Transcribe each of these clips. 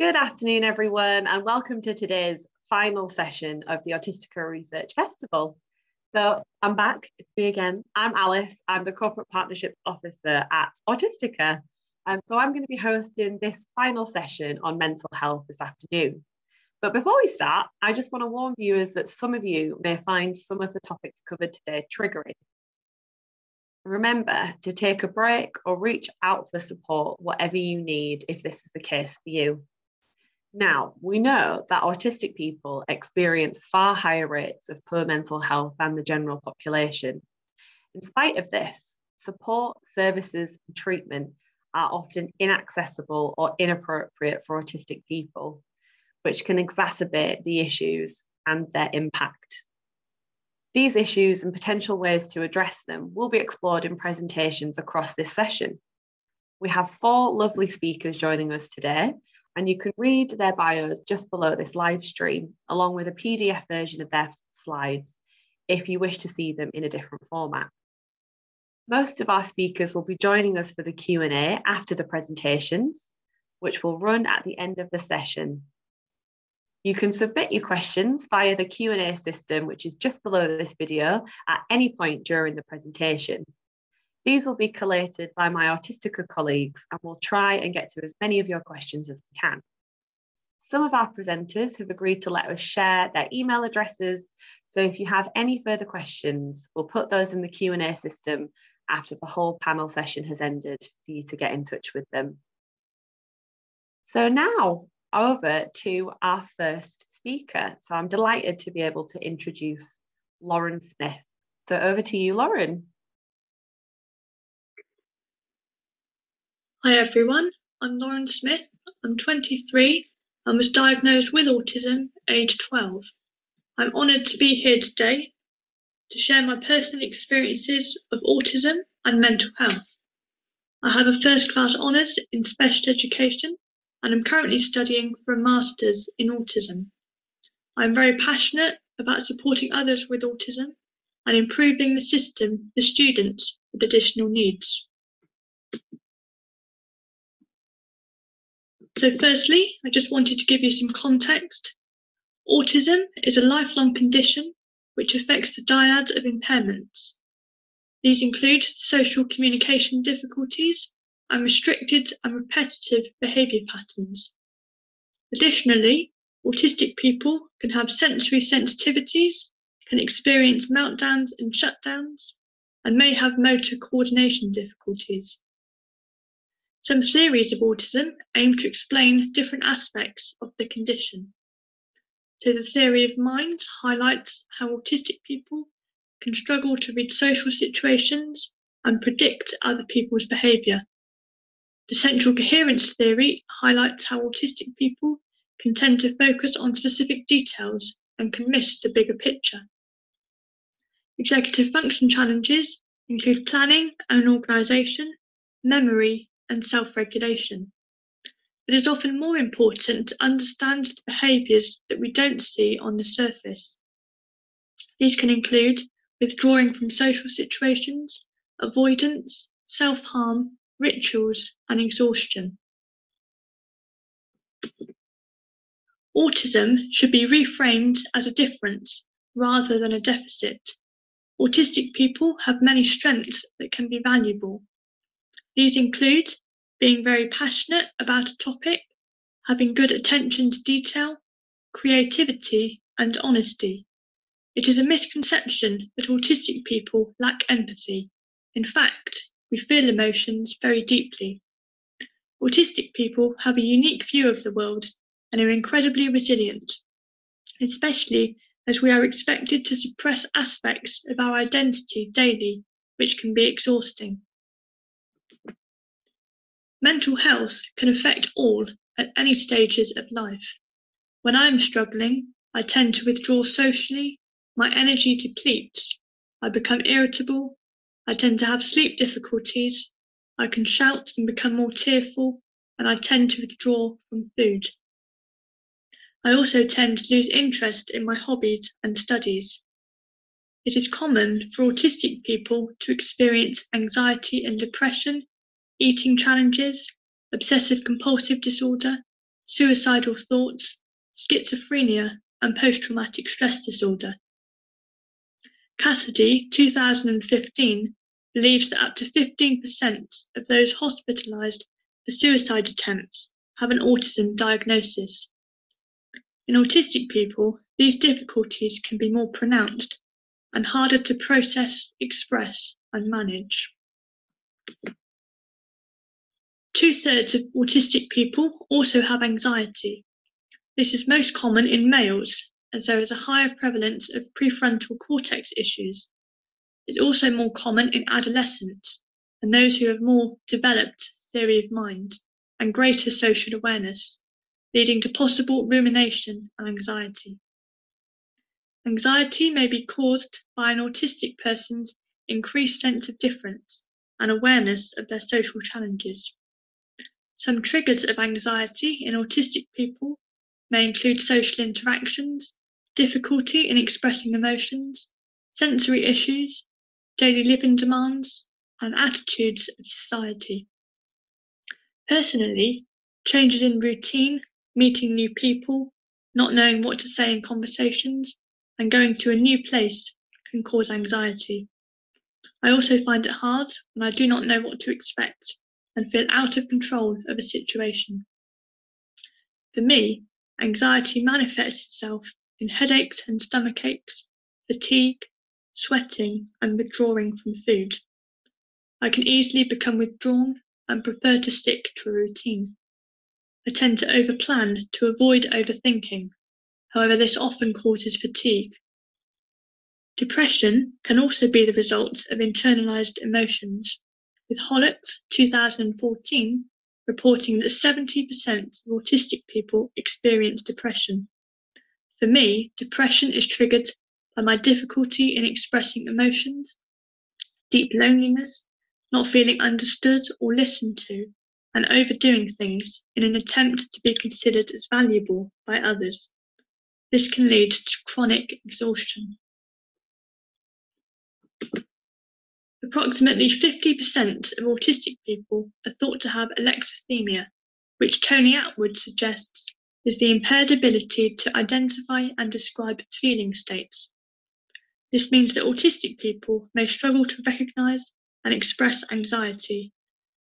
Good afternoon, everyone, and welcome to today's final session of the Autistica Research Festival. So I'm back, it's me again. I'm Alice, I'm the Corporate Partnership Officer at Autistica. And so I'm going to be hosting this final session on mental health this afternoon. But before we start, I just want to warn viewers that some of you may find some of the topics covered today triggering. Remember to take a break or reach out for support, whatever you need, if this is the case for you. Now, we know that autistic people experience far higher rates of poor mental health than the general population. In spite of this, support, services, and treatment are often inaccessible or inappropriate for autistic people, which can exacerbate the issues and their impact. These issues and potential ways to address them will be explored in presentations across this session. We have 4 lovely speakers joining us today, and you can read their bios just below this live stream, along with a PDF version of their slides, if you wish to see them in a different format. Most of our speakers will be joining us for the Q&A after the presentations, which will run at the end of the session. You can submit your questions via the Q&A system, which is just below this video, at any point during the presentation. These will be collated by my Autistica colleagues and we'll try and get to as many of your questions as we can. Some of our presenters have agreed to let us share their email addresses, so if you have any further questions, we'll put those in the Q&A system after the whole panel session has ended for you to get in touch with them. So now over to our first speaker. So I'm delighted to be able to introduce Lauren Smith. So over to you, Lauren. Hi everyone, I'm Lauren Smith, I'm 23 and was diagnosed with autism aged 12. I'm honoured to be here today to share my personal experiences of autism and mental health. I have a first class honours in special education and I'm currently studying for a master's in autism. I'm very passionate about supporting others with autism and improving the system for students with additional needs. So firstly, I just wanted to give you some context. Autism is a lifelong condition which affects the dyad of impairments. These include social communication difficulties and restricted and repetitive behaviour patterns. Additionally, autistic people can have sensory sensitivities, can experience meltdowns and shutdowns, and may have motor coordination difficulties. Some theories of autism aim to explain different aspects of the condition. So the theory of mind highlights how autistic people can struggle to read social situations and predict other people's behaviour. The central coherence theory highlights how autistic people can tend to focus on specific details and can miss the bigger picture. Executive function challenges include planning and organisation, memory, and self-regulation. It is often more important to understand the behaviours that we don't see on the surface. These can include withdrawing from social situations, avoidance, self-harm, rituals, and exhaustion. Autism should be reframed as a difference rather than a deficit. Autistic people have many strengths that can be valuable. These include being very passionate about a topic, having good attention to detail, creativity, and honesty. It is a misconception that autistic people lack empathy. In fact, we feel emotions very deeply. Autistic people have a unique view of the world and are incredibly resilient, especially as we are expected to suppress aspects of our identity daily, which can be exhausting. Mental health can affect all at any stages of life. When I am struggling, I tend to withdraw socially, my energy depletes, I become irritable, I tend to have sleep difficulties, I can shout and become more tearful, and I tend to withdraw from food. I also tend to lose interest in my hobbies and studies. It is common for autistic people to experience anxiety and depression, eating challenges, obsessive compulsive disorder, suicidal thoughts, schizophrenia, and post-traumatic stress disorder. Cassidy, 2015, believes that up to 15% of those hospitalised for suicide attempts have an autism diagnosis. In autistic people, these difficulties can be more pronounced and harder to process, express, and manage. 2/3 of autistic people also have anxiety. This is most common in males, as there is a higher prevalence of prefrontal cortex issues. It's also more common in adolescents and those who have more developed theory of mind and greater social awareness, leading to possible rumination and anxiety. Anxiety may be caused by an autistic person's increased sense of difference and awareness of their social challenges. Some triggers of anxiety in autistic people may include social interactions, difficulty in expressing emotions, sensory issues, daily living demands, and attitudes of society. Personally, changes in routine, meeting new people, not knowing what to say in conversations, and going to a new place can cause anxiety. I also find it hard when I do not know what to expect and feel out of control of a situation. For me, anxiety manifests itself in headaches and stomach aches, fatigue, sweating, and withdrawing from food. I can easily become withdrawn and prefer to stick to a routine. I tend to overplan to avoid overthinking. However, this often causes fatigue. Depression can also be the result of internalized emotions, with Hollox, 2014, reporting that 70% of autistic people experience depression. For me, depression is triggered by my difficulty in expressing emotions, deep loneliness, not feeling understood or listened to, and overdoing things in an attempt to be considered as valuable by others. This can lead to chronic exhaustion. Approximately 50% of autistic people are thought to have alexithymia, which Tony Atwood suggests is the impaired ability to identify and describe feeling states. This means that autistic people may struggle to recognise and express anxiety.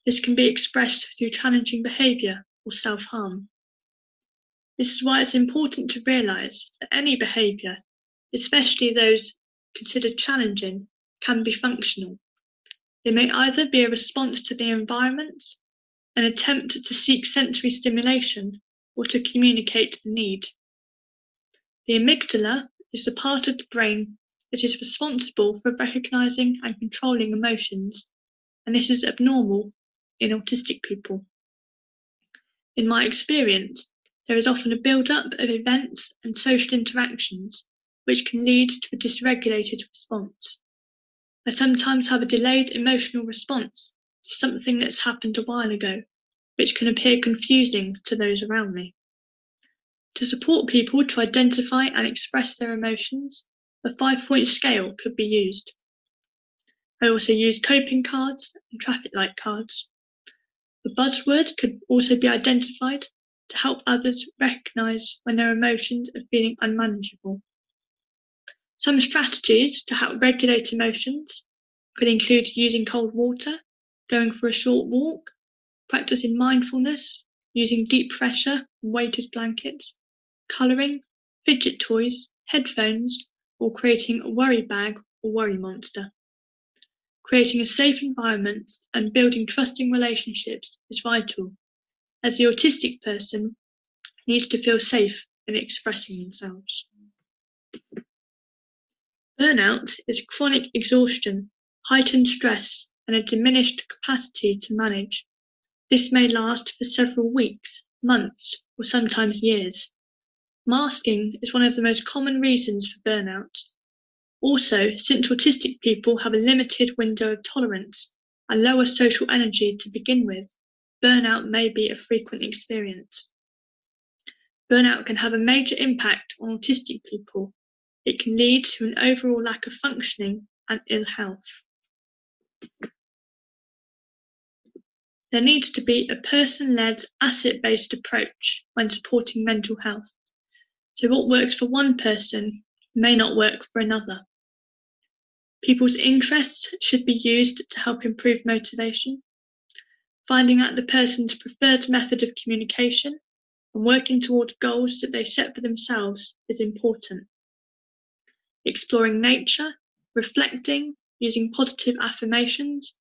This can be expressed through challenging behaviour or self-harm. This is why it's important to realise that any behaviour, especially those considered challenging, can be functional. They may either be a response to the environment, an attempt to seek sensory stimulation, or to communicate the need. The amygdala is the part of the brain that is responsible for recognising and controlling emotions, and this is abnormal in autistic people. In my experience, there is often a build-up of events and social interactions which can lead to a dysregulated response. I sometimes have a delayed emotional response to something that's happened a while ago, which can appear confusing to those around me. To support people to identify and express their emotions, a 5-point scale could be used. I also use coping cards and traffic light cards. The buzzword could also be identified to help others recognise when their emotions are feeling unmanageable. Some strategies to help regulate emotions could include using cold water, going for a short walk, practicing mindfulness, using deep pressure and weighted blankets, colouring, fidget toys, headphones, or creating a worry bag or worry monster. Creating a safe environment and building trusting relationships is vital, as the autistic person needs to feel safe in expressing themselves. Burnout is chronic exhaustion, heightened stress, and a diminished capacity to manage. This may last for several weeks, months, or sometimes years. Masking is one of the most common reasons for burnout. Also, since autistic people have a limited window of tolerance and lower social energy to begin with, burnout may be a frequent experience. Burnout can have a major impact on autistic people. It can lead to an overall lack of functioning and ill health. There needs to be a person-led, asset-based approach when supporting mental health. So what works for one person may not work for another. People's interests should be used to help improve motivation. Finding out the person's preferred method of communication and working towards goals that they set for themselves is important. Exploring nature, reflecting, using positive affirmations,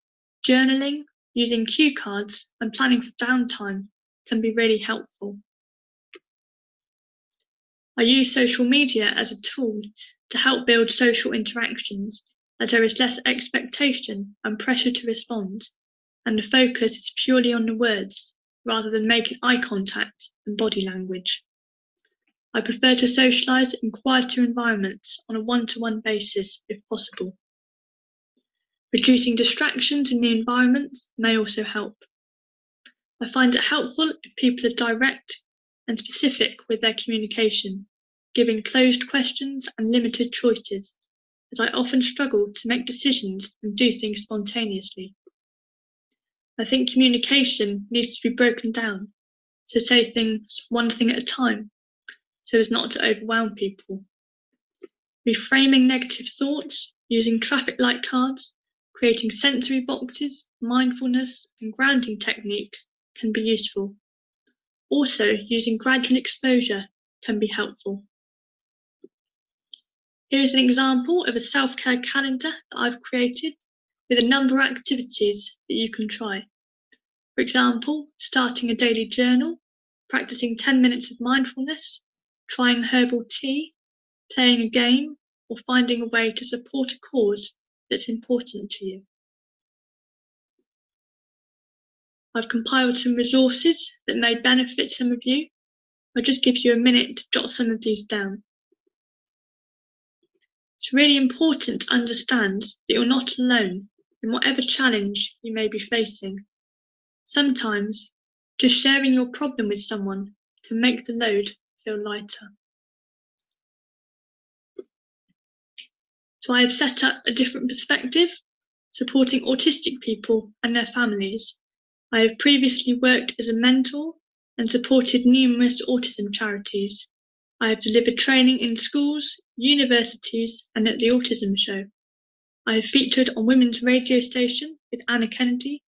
journaling, using cue cards, and planning for downtime can be really helpful. I use social media as a tool to help build social interactions, as there is less expectation and pressure to respond, and the focus is purely on the words rather than making eye contact and body language. I prefer to socialise in quieter environments on a one-to-one basis if possible. Reducing distractions in the environment may also help. I find it helpful if people are direct and specific with their communication, giving closed questions and limited choices, as I often struggle to make decisions and do things spontaneously. I think communication needs to be broken down, to say things one thing at a time, so as not to overwhelm people. Reframing negative thoughts, using traffic light cards, creating sensory boxes, mindfulness and grounding techniques can be useful. Also, using gradual exposure can be helpful. Here is an example of a self-care calendar that I've created with a number of activities that you can try. For example, starting a daily journal, practicing 10 minutes of mindfulness, trying herbal tea, playing a game, or finding a way to support a cause that's important to you. I've compiled some resources that may benefit some of you. I'll just give you a minute to jot some of these down. It's really important to understand that you're not alone in whatever challenge you may be facing. Sometimes just sharing your problem with someone can make the load feel lighter. So I have set up a different perspective, supporting autistic people and their families. I have previously worked as a mentor and supported numerous autism charities. I have delivered training in schools, universities, and at the Autism Show. I have featured on Women's Radio Station with Anna Kennedy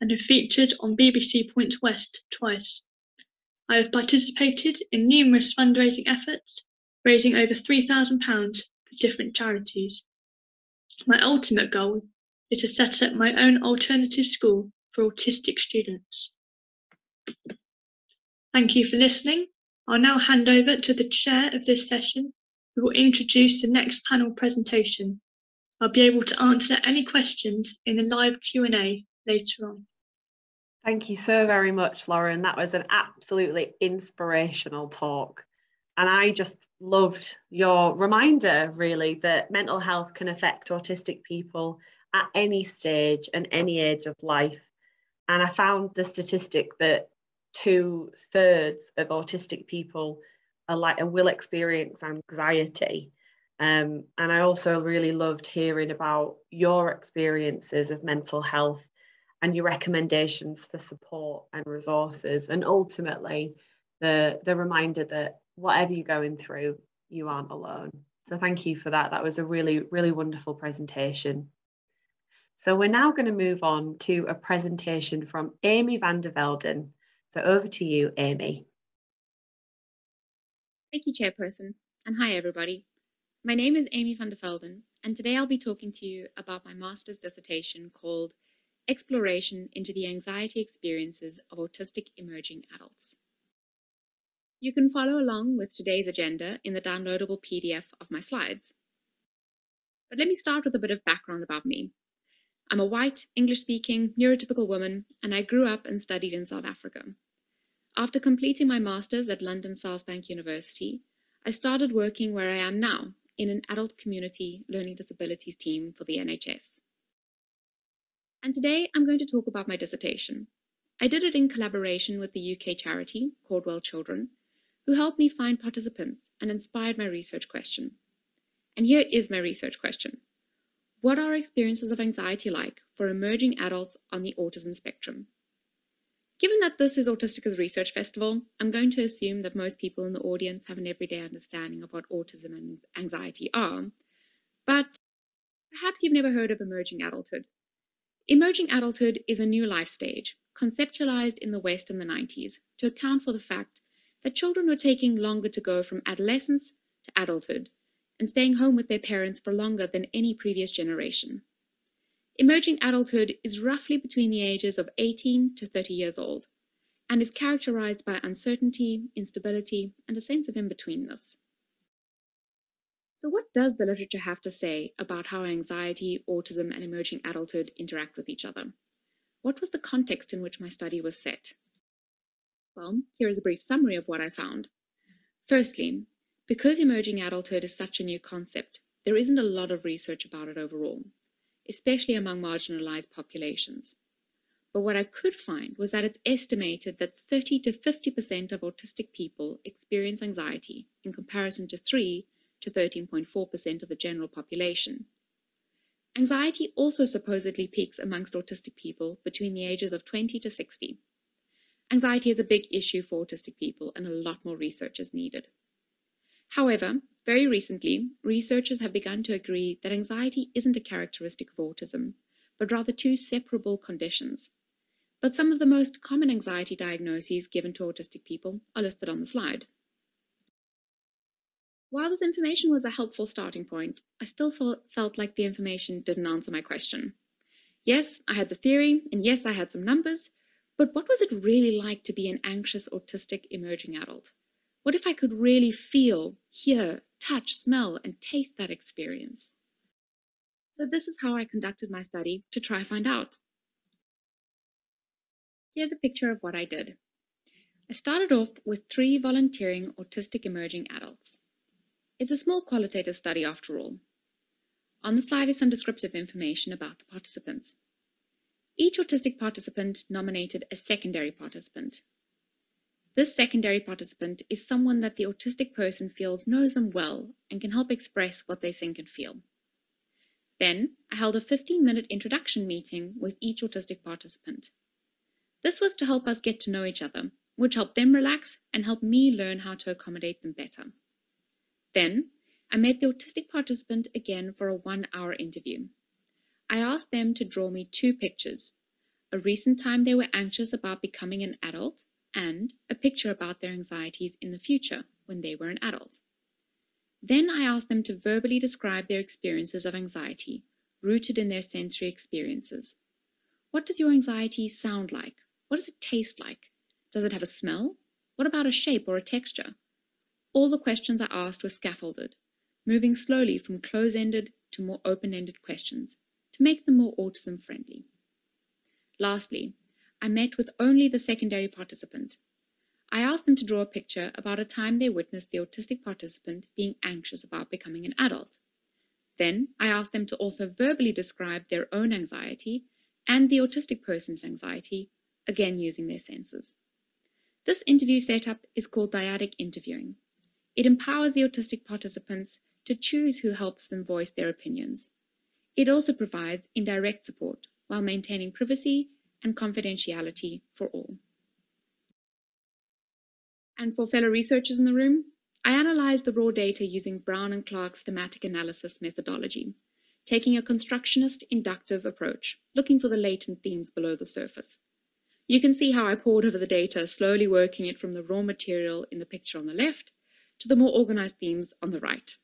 and have featured on BBC Point West twice. I have participated in numerous fundraising efforts, raising over £3,000 for different charities. My ultimate goal is to set up my own alternative school for autistic students. Thank you for listening. I'll now hand over to the chair of this session, who will introduce the next panel presentation. I'll be able to answer any questions in the live Q&A later on. Thank you so very much, Lauren. That was an absolutely inspirational talk. And I just loved your reminder, really, that mental health can affect autistic people at any stage and any age of life. And I found the statistic that 2/3 of autistic people will experience anxiety. And I also really loved hearing about your experiences of mental health and your recommendations for support and resources, and ultimately the reminder that whatever you're going through, you aren't alone. So thank you for that. That was a really, really wonderful presentation. So we're now going to move on to a presentation from Amy van der Velden. So over to you, Amy. Thank you, Chairperson, and hi everybody. My name is Amy van der Velden, and today I'll be talking to you about my master's dissertation called Exploration into the Anxiety Experiences of Autistic Emerging Adults. You can follow along with today's agenda in the downloadable PDF of my slides. But let me start with a bit of background about me. I'm a white, English-speaking, neurotypical woman, and I grew up and studied in South Africa. After completing my master's at London South Bank University, I started working where I am now, in an adult community learning disabilities team for the NHS. And today I'm going to talk about my dissertation. I did it in collaboration with the UK charity called Well Children, who helped me find participants and inspired my research question. And here is my research question. What are experiences of anxiety like for emerging adults on the autism spectrum? Given that this is Autistic's research festival, I'm going to assume that most people in the audience have an everyday understanding of what autism and anxiety are, but perhaps you've never heard of emerging adulthood. Emerging adulthood is a new life stage, conceptualized in the West in the 90s to account for the fact that children were taking longer to go from adolescence to adulthood and staying home with their parents for longer than any previous generation. Emerging adulthood is roughly between the ages of 18 to 30 years old and is characterized by uncertainty, instability, and a sense of in-betweenness. So what does the literature have to say about how anxiety, autism, and emerging adulthood interact with each other? What was the context in which my study was set? Well, here is a brief summary of what I found. Firstly, because emerging adulthood is such a new concept, there isn't a lot of research about it overall, especially among marginalized populations. But what I could find was that it's estimated that 30 to 50% of autistic people experience anxiety in comparison to 3 to 13.4% of the general population. Anxiety also supposedly peaks amongst autistic people between the ages of 20 to 60. Anxiety is a big issue for autistic people and a lot more research is needed. However, very recently, researchers have begun to agree that anxiety isn't a characteristic of autism, but rather two separable conditions. But some of the most common anxiety diagnoses given to autistic people are listed on the slide. While this information was a helpful starting point, I still felt like the information didn't answer my question. Yes, I had the theory, and yes, I had some numbers, but what was it really like to be an anxious, autistic, emerging adult? What if I could really feel, hear, touch, smell, and taste that experience? So this is how I conducted my study to try find out. Here's a picture of what I did. I started off with 3 volunteering autistic emerging adults. It's a small qualitative study after all. On the slide is some descriptive information about the participants. Each autistic participant nominated a secondary participant. This secondary participant is someone that the autistic person feels knows them well and can help express what they think and feel. Then, I held a 15-minute introduction meeting with each autistic participant. This was to help us get to know each other, which helped them relax and helped me learn how to accommodate them better. Then, I met the autistic participant again for a 1-hour interview. I asked them to draw me 2 pictures, a recent time they were anxious about becoming an adult and a picture about their anxieties in the future when they were an adult. Then I asked them to verbally describe their experiences of anxiety, rooted in their sensory experiences. What does your anxiety sound like? What does it taste like? Does it have a smell? What about a shape or a texture? All the questions I asked were scaffolded, moving slowly from close-ended to more open-ended questions to make them more autism-friendly. Lastly, I met with only the secondary participant. I asked them to draw a picture about a time they witnessed the autistic participant being anxious about becoming an adult. Then I asked them to also verbally describe their own anxiety and the autistic person's anxiety, again using their senses. This interview setup is called dyadic interviewing. It empowers the autistic participants to choose who helps them voice their opinions. It also provides indirect support while maintaining privacy and confidentiality for all. And for fellow researchers in the room, I analyzed the raw data using Brown and Clark's thematic analysis methodology, taking a constructionist inductive approach, looking for the latent themes below the surface. You can see how I pored over the data, slowly working it from the raw material in the picture on the left to the more organized themes on the right.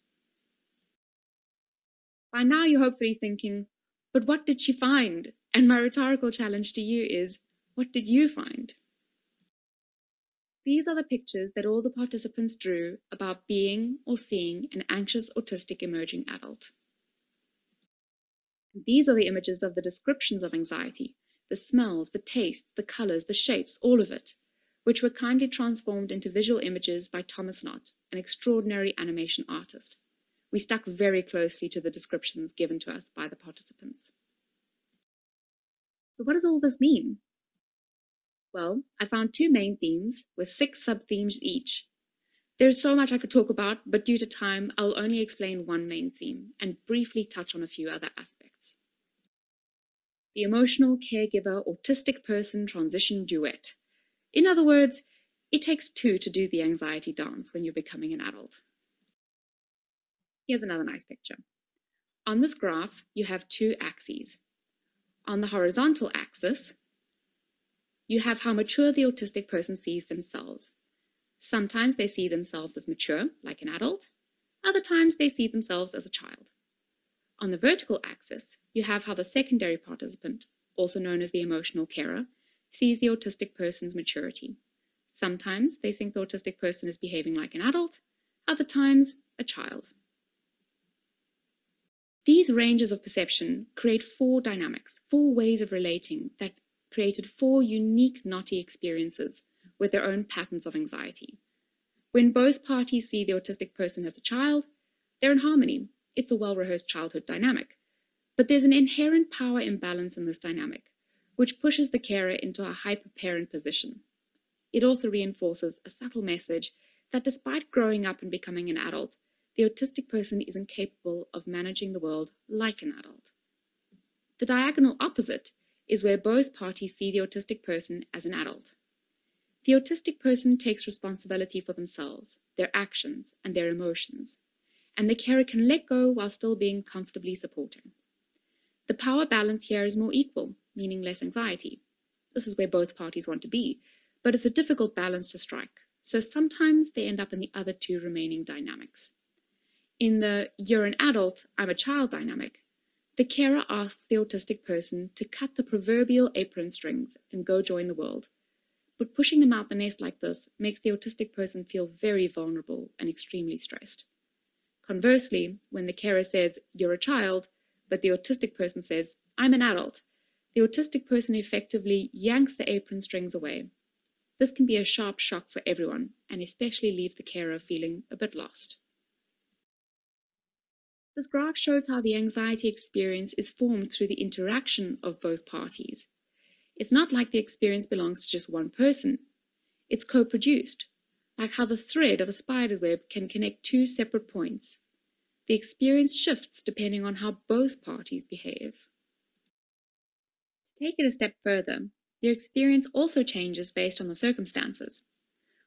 By now you're hopefully thinking, but what did she find? And my rhetorical challenge to you is, what did you find? These are the pictures that all the participants drew about being or seeing an anxious autistic emerging adult. These are the images of the descriptions of anxiety, the smells, the tastes, the colors, the shapes, all of it, which were kindly transformed into visual images by Thomas Knott, an extraordinary animation artist. We stuck very closely to the descriptions given to us by the participants. So what does all this mean? Well, I found 2 main themes with 6 sub-themes each. There's so much I could talk about, but due to time, I'll only explain one main theme and briefly touch on a few other aspects. The emotional caregiver autistic person transition duet, In other words, it takes two to do the anxiety dance when you're becoming an adult. Here's another nice picture. On this graph, you have two axes. On the horizontal axis, you have how mature the autistic person sees themselves. Sometimes they see themselves as mature, like an adult. Other times they see themselves as a child. On the vertical axis, you have how the secondary participant, also known as the emotional carer, sees the autistic person's maturity. Sometimes they think the autistic person is behaving like an adult, other times a child. These ranges of perception create four dynamics, four ways of relating that created four unique knotty experiences with their own patterns of anxiety. When both parties see the autistic person as a child, they're in harmony. It's a well-rehearsed childhood dynamic. But there's an inherent power imbalance in this dynamic, which pushes the carer into a hyper-parent position. It also reinforces a subtle message that despite growing up and becoming an adult, the autistic person is incapable of managing the world like an adult. The diagonal opposite is where both parties see the autistic person as an adult. The autistic person takes responsibility for themselves, their actions, and their emotions, and the carer can let go while still being comfortably supporting. The power balance here is more equal, meaning less anxiety. This is where both parties want to be, but it's a difficult balance to strike, so sometimes they end up in the other two remaining dynamics. In the "you're an adult, I'm a child" dynamic, the carer asks the autistic person to cut the proverbial apron strings and go join the world. But pushing them out the nest like this makes the autistic person feel very vulnerable and extremely stressed. Conversely, when the carer says, "you're a child," but the autistic person says, "I'm an adult," the autistic person effectively yanks the apron strings away. This can be a sharp shock for everyone, and especially leave the carer feeling a bit lost. This graph shows how the anxiety experience is formed through the interaction of both parties. It's not like the experience belongs to just one person. It's co-produced, like how the thread of a spider's web can connect two separate points. The experience shifts depending on how both parties behave. To take it a step further, their experience also changes based on the circumstances.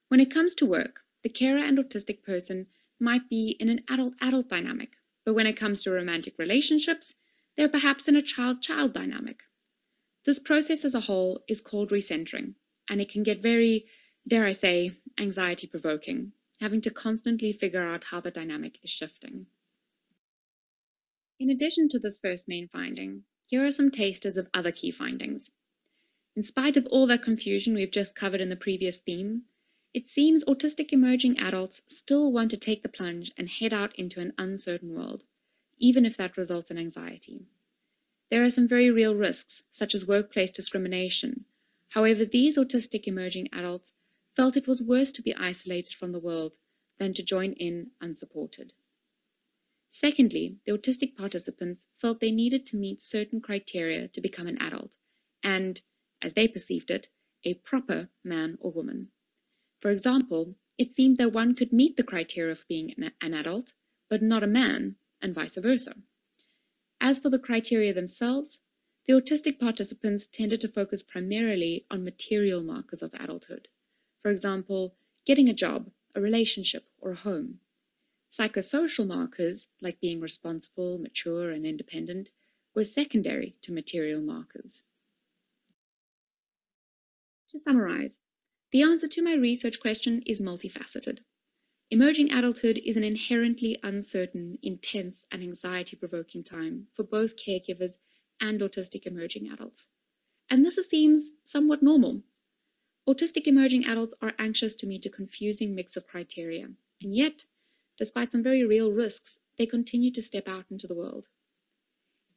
When it comes to work, the carer and autistic person might be in an adult-adult dynamic, but when it comes to romantic relationships, they're perhaps in a child-child dynamic. This process as a whole is called recentering, and it can get very, dare I say, anxiety-provoking, having to constantly figure out how the dynamic is shifting. In addition to this first main finding, here are some tasters of other key findings. In spite of all that confusion we've just covered in the previous theme, it seems autistic emerging adults still want to take the plunge and head out into an uncertain world, even if that results in anxiety. There are some very real risks, such as workplace discrimination. However, these autistic emerging adults felt it was worse to be isolated from the world than to join in unsupported. Secondly, the autistic participants felt they needed to meet certain criteria to become an adult and, as they perceived it, a proper man or woman. For example, it seemed that one could meet the criteria of being an adult, but not a man, and vice versa. As for the criteria themselves, the autistic participants tended to focus primarily on material markers of adulthood. For example, getting a job, a relationship, or a home. Psychosocial markers, like being responsible, mature, and independent, were secondary to material markers. To summarize, the answer to my research question is multifaceted. Emerging adulthood is an inherently uncertain, intense, and anxiety-provoking time for both caregivers and autistic emerging adults. And this seems somewhat normal. Autistic emerging adults are anxious to meet a confusing mix of criteria, and yet, despite some very real risks, they continue to step out into the world.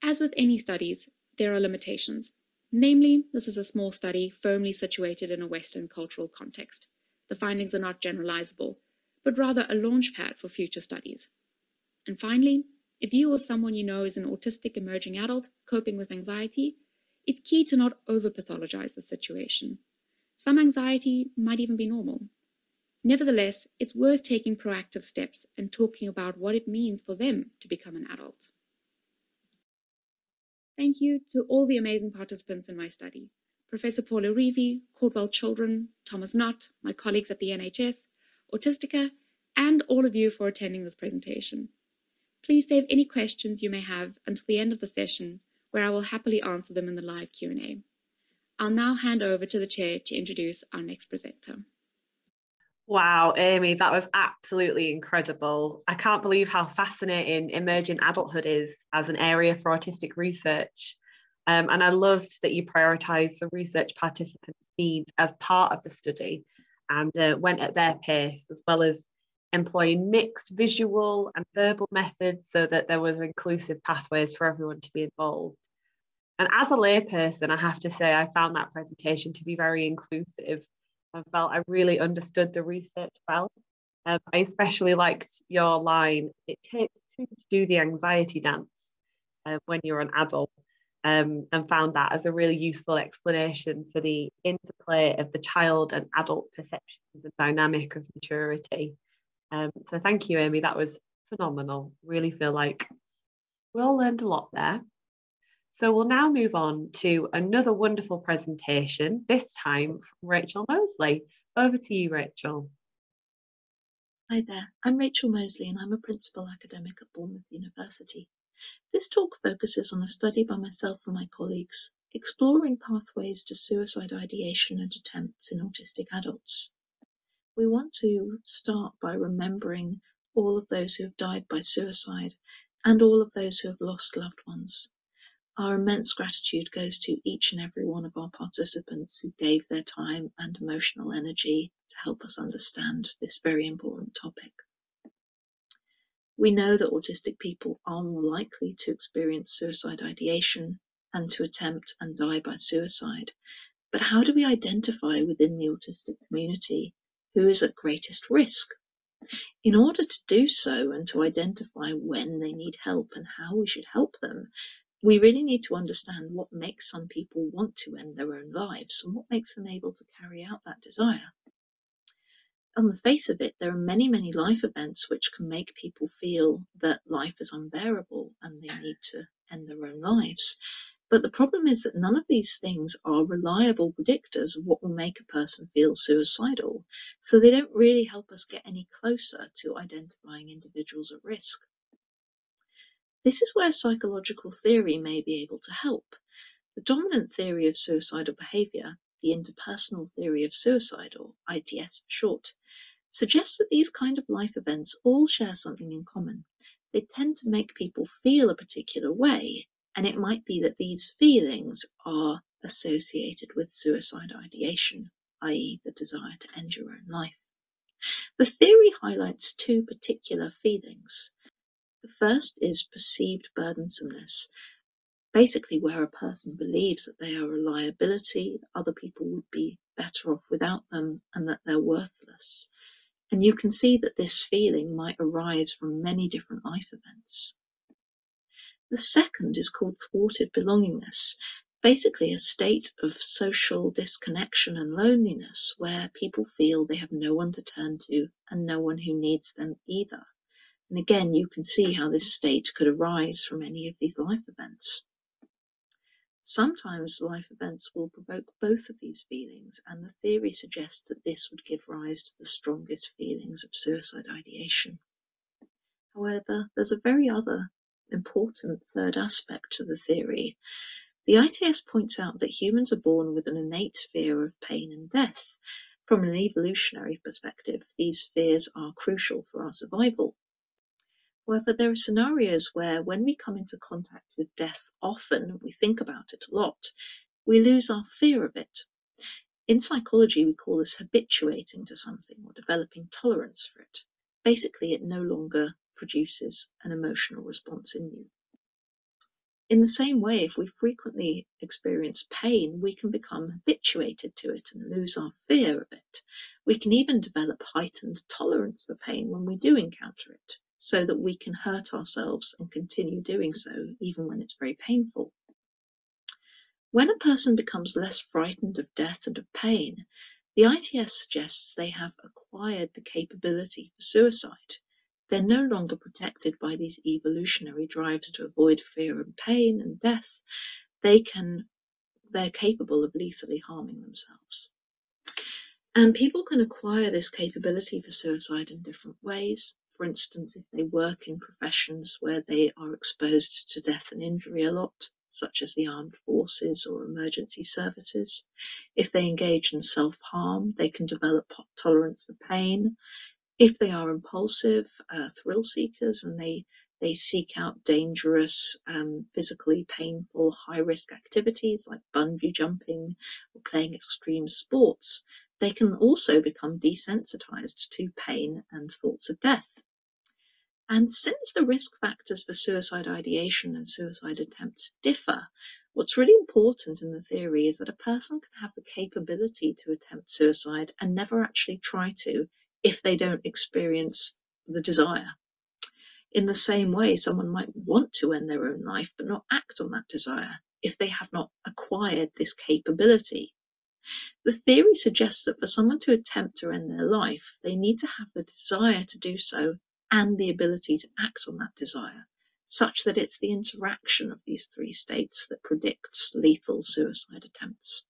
As with any studies, there are limitations. Namely, this is a small study firmly situated in a Western cultural context. The findings are not generalizable, but rather a launchpad for future studies. And finally, if you or someone you know is an autistic emerging adult coping with anxiety, it's key to not over-pathologize the situation. Some anxiety might even be normal. Nevertheless, it's worth taking proactive steps and talking about what it means for them to become an adult. Thank you to all the amazing participants in my study. Professor Paula Reevy, Caldwell Children, Thomas Knott, my colleagues at the NHS, Autistica, and all of you for attending this presentation. Please save any questions you may have until the end of the session, where I will happily answer them in the live Q&A. I'll now hand over to the chair to introduce our next presenter. Wow, Amy, that was absolutely incredible. I can't believe how fascinating emerging adulthood is as an area for autistic research. And I loved that you prioritised the research participants' needs as part of the study and went at their pace, as well as employing mixed visual and verbal methods so that there was inclusive pathways for everyone to be involved. And as a layperson, I have to say, I found that presentation to be very inclusive. I felt I really understood the research well. I especially liked your line, it takes two to do the anxiety dance when you're an adult, and found that as a really useful explanation for the interplay of the child and adult perceptions and dynamic of maturity. So thank you, Amy, that was phenomenal. Really feel like we all learned a lot there. So we'll now move on to another wonderful presentation, this time from Rachel Moseley. Over to you, Rachel. Hi there, I'm Rachel Moseley and I'm a principal academic at Bournemouth University. This talk focuses on a study by myself and my colleagues, exploring pathways to suicide ideation and attempts in autistic adults. We want to start by remembering all of those who have died by suicide and all of those who have lost loved ones. Our immense gratitude goes to each and every one of our participants who gave their time and emotional energy to help us understand this very important topic. We know that autistic people are more likely to experience suicide ideation and to attempt and die by suicide. But how do we identify within the autistic community who is at greatest risk? In order to do so and to identify when they need help and how we should help them, we really need to understand what makes some people want to end their own lives and what makes them able to carry out that desire. On the face of it, there are many, many life events which can make people feel that life is unbearable and they need to end their own lives. But the problem is that none of these things are reliable predictors of what will make a person feel suicidal, so they don't really help us get any closer to identifying individuals at risk. This is where psychological theory may be able to help. The dominant theory of suicidal behaviour, the interpersonal theory of suicide, or ITS for short, suggests that these kind of life events all share something in common. They tend to make people feel a particular way, and it might be that these feelings are associated with suicide ideation, i.e. the desire to end your own life. The theory highlights two particular feelings. The first is perceived burdensomeness, basically where a person believes that they are a liability, other people would be better off without them, and that they're worthless. And you can see that this feeling might arise from many different life events. The second is called thwarted belongingness, basically a state of social disconnection and loneliness where people feel they have no one to turn to and no one who needs them either. And again, you can see how this state could arise from any of these life events. Sometimes life events will provoke both of these feelings, and the theory suggests that this would give rise to the strongest feelings of suicide ideation. However, there's a very other important third aspect to the theory. The ITS points out that humans are born with an innate fear of pain and death. From an evolutionary perspective, these fears are crucial for our survival. However, there are scenarios where when we come into contact with death often, we think about it a lot, we lose our fear of it. In psychology, we call this habituating to something or developing tolerance for it. Basically, it no longer produces an emotional response in you. In the same way, if we frequently experience pain, we can become habituated to it and lose our fear of it. We can even develop heightened tolerance for pain when we do encounter it, so that we can hurt ourselves and continue doing so even when it's very painful. When a person becomes less frightened of death and of pain, the ITS suggests they have acquired the capability for suicide. They're no longer protected by these evolutionary drives to avoid fear and pain and death. They can they're capable of lethally harming themselves. And people can acquire this capability for suicide in different ways. For instance, if they work in professions where they are exposed to death and injury a lot, such as the armed forces or emergency services. If they engage in self-harm, they can develop tolerance for pain. If they are impulsive, thrill seekers, and they seek out dangerous, physically painful, high-risk activities like bungee jumping or playing extreme sports, they can also become desensitized to pain and thoughts of death. And since the risk factors for suicide ideation and suicide attempts differ, what's really important in the theory is that a person can have the capability to attempt suicide and never actually try to if they don't experience the desire. In the same way, someone might want to end their own life but not act on that desire if they have not acquired this capability. The theory suggests that for someone to attempt to end their life, they need to have the desire to do so and the ability to act on that desire, such that it's the interaction of these three states that predicts lethal suicide attempts.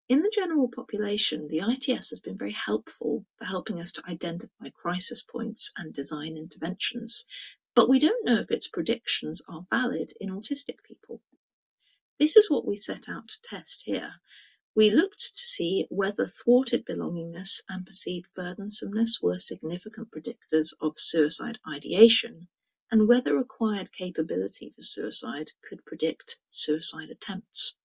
In the general population, the ITS has been very helpful for helping us to identify crisis points and design interventions, but we don't know if its predictions are valid in autistic people. This is what we set out to test here. We looked to see whether thwarted belongingness and perceived burdensomeness were significant predictors of suicide ideation, and whether acquired capability for suicide could predict suicide attempts.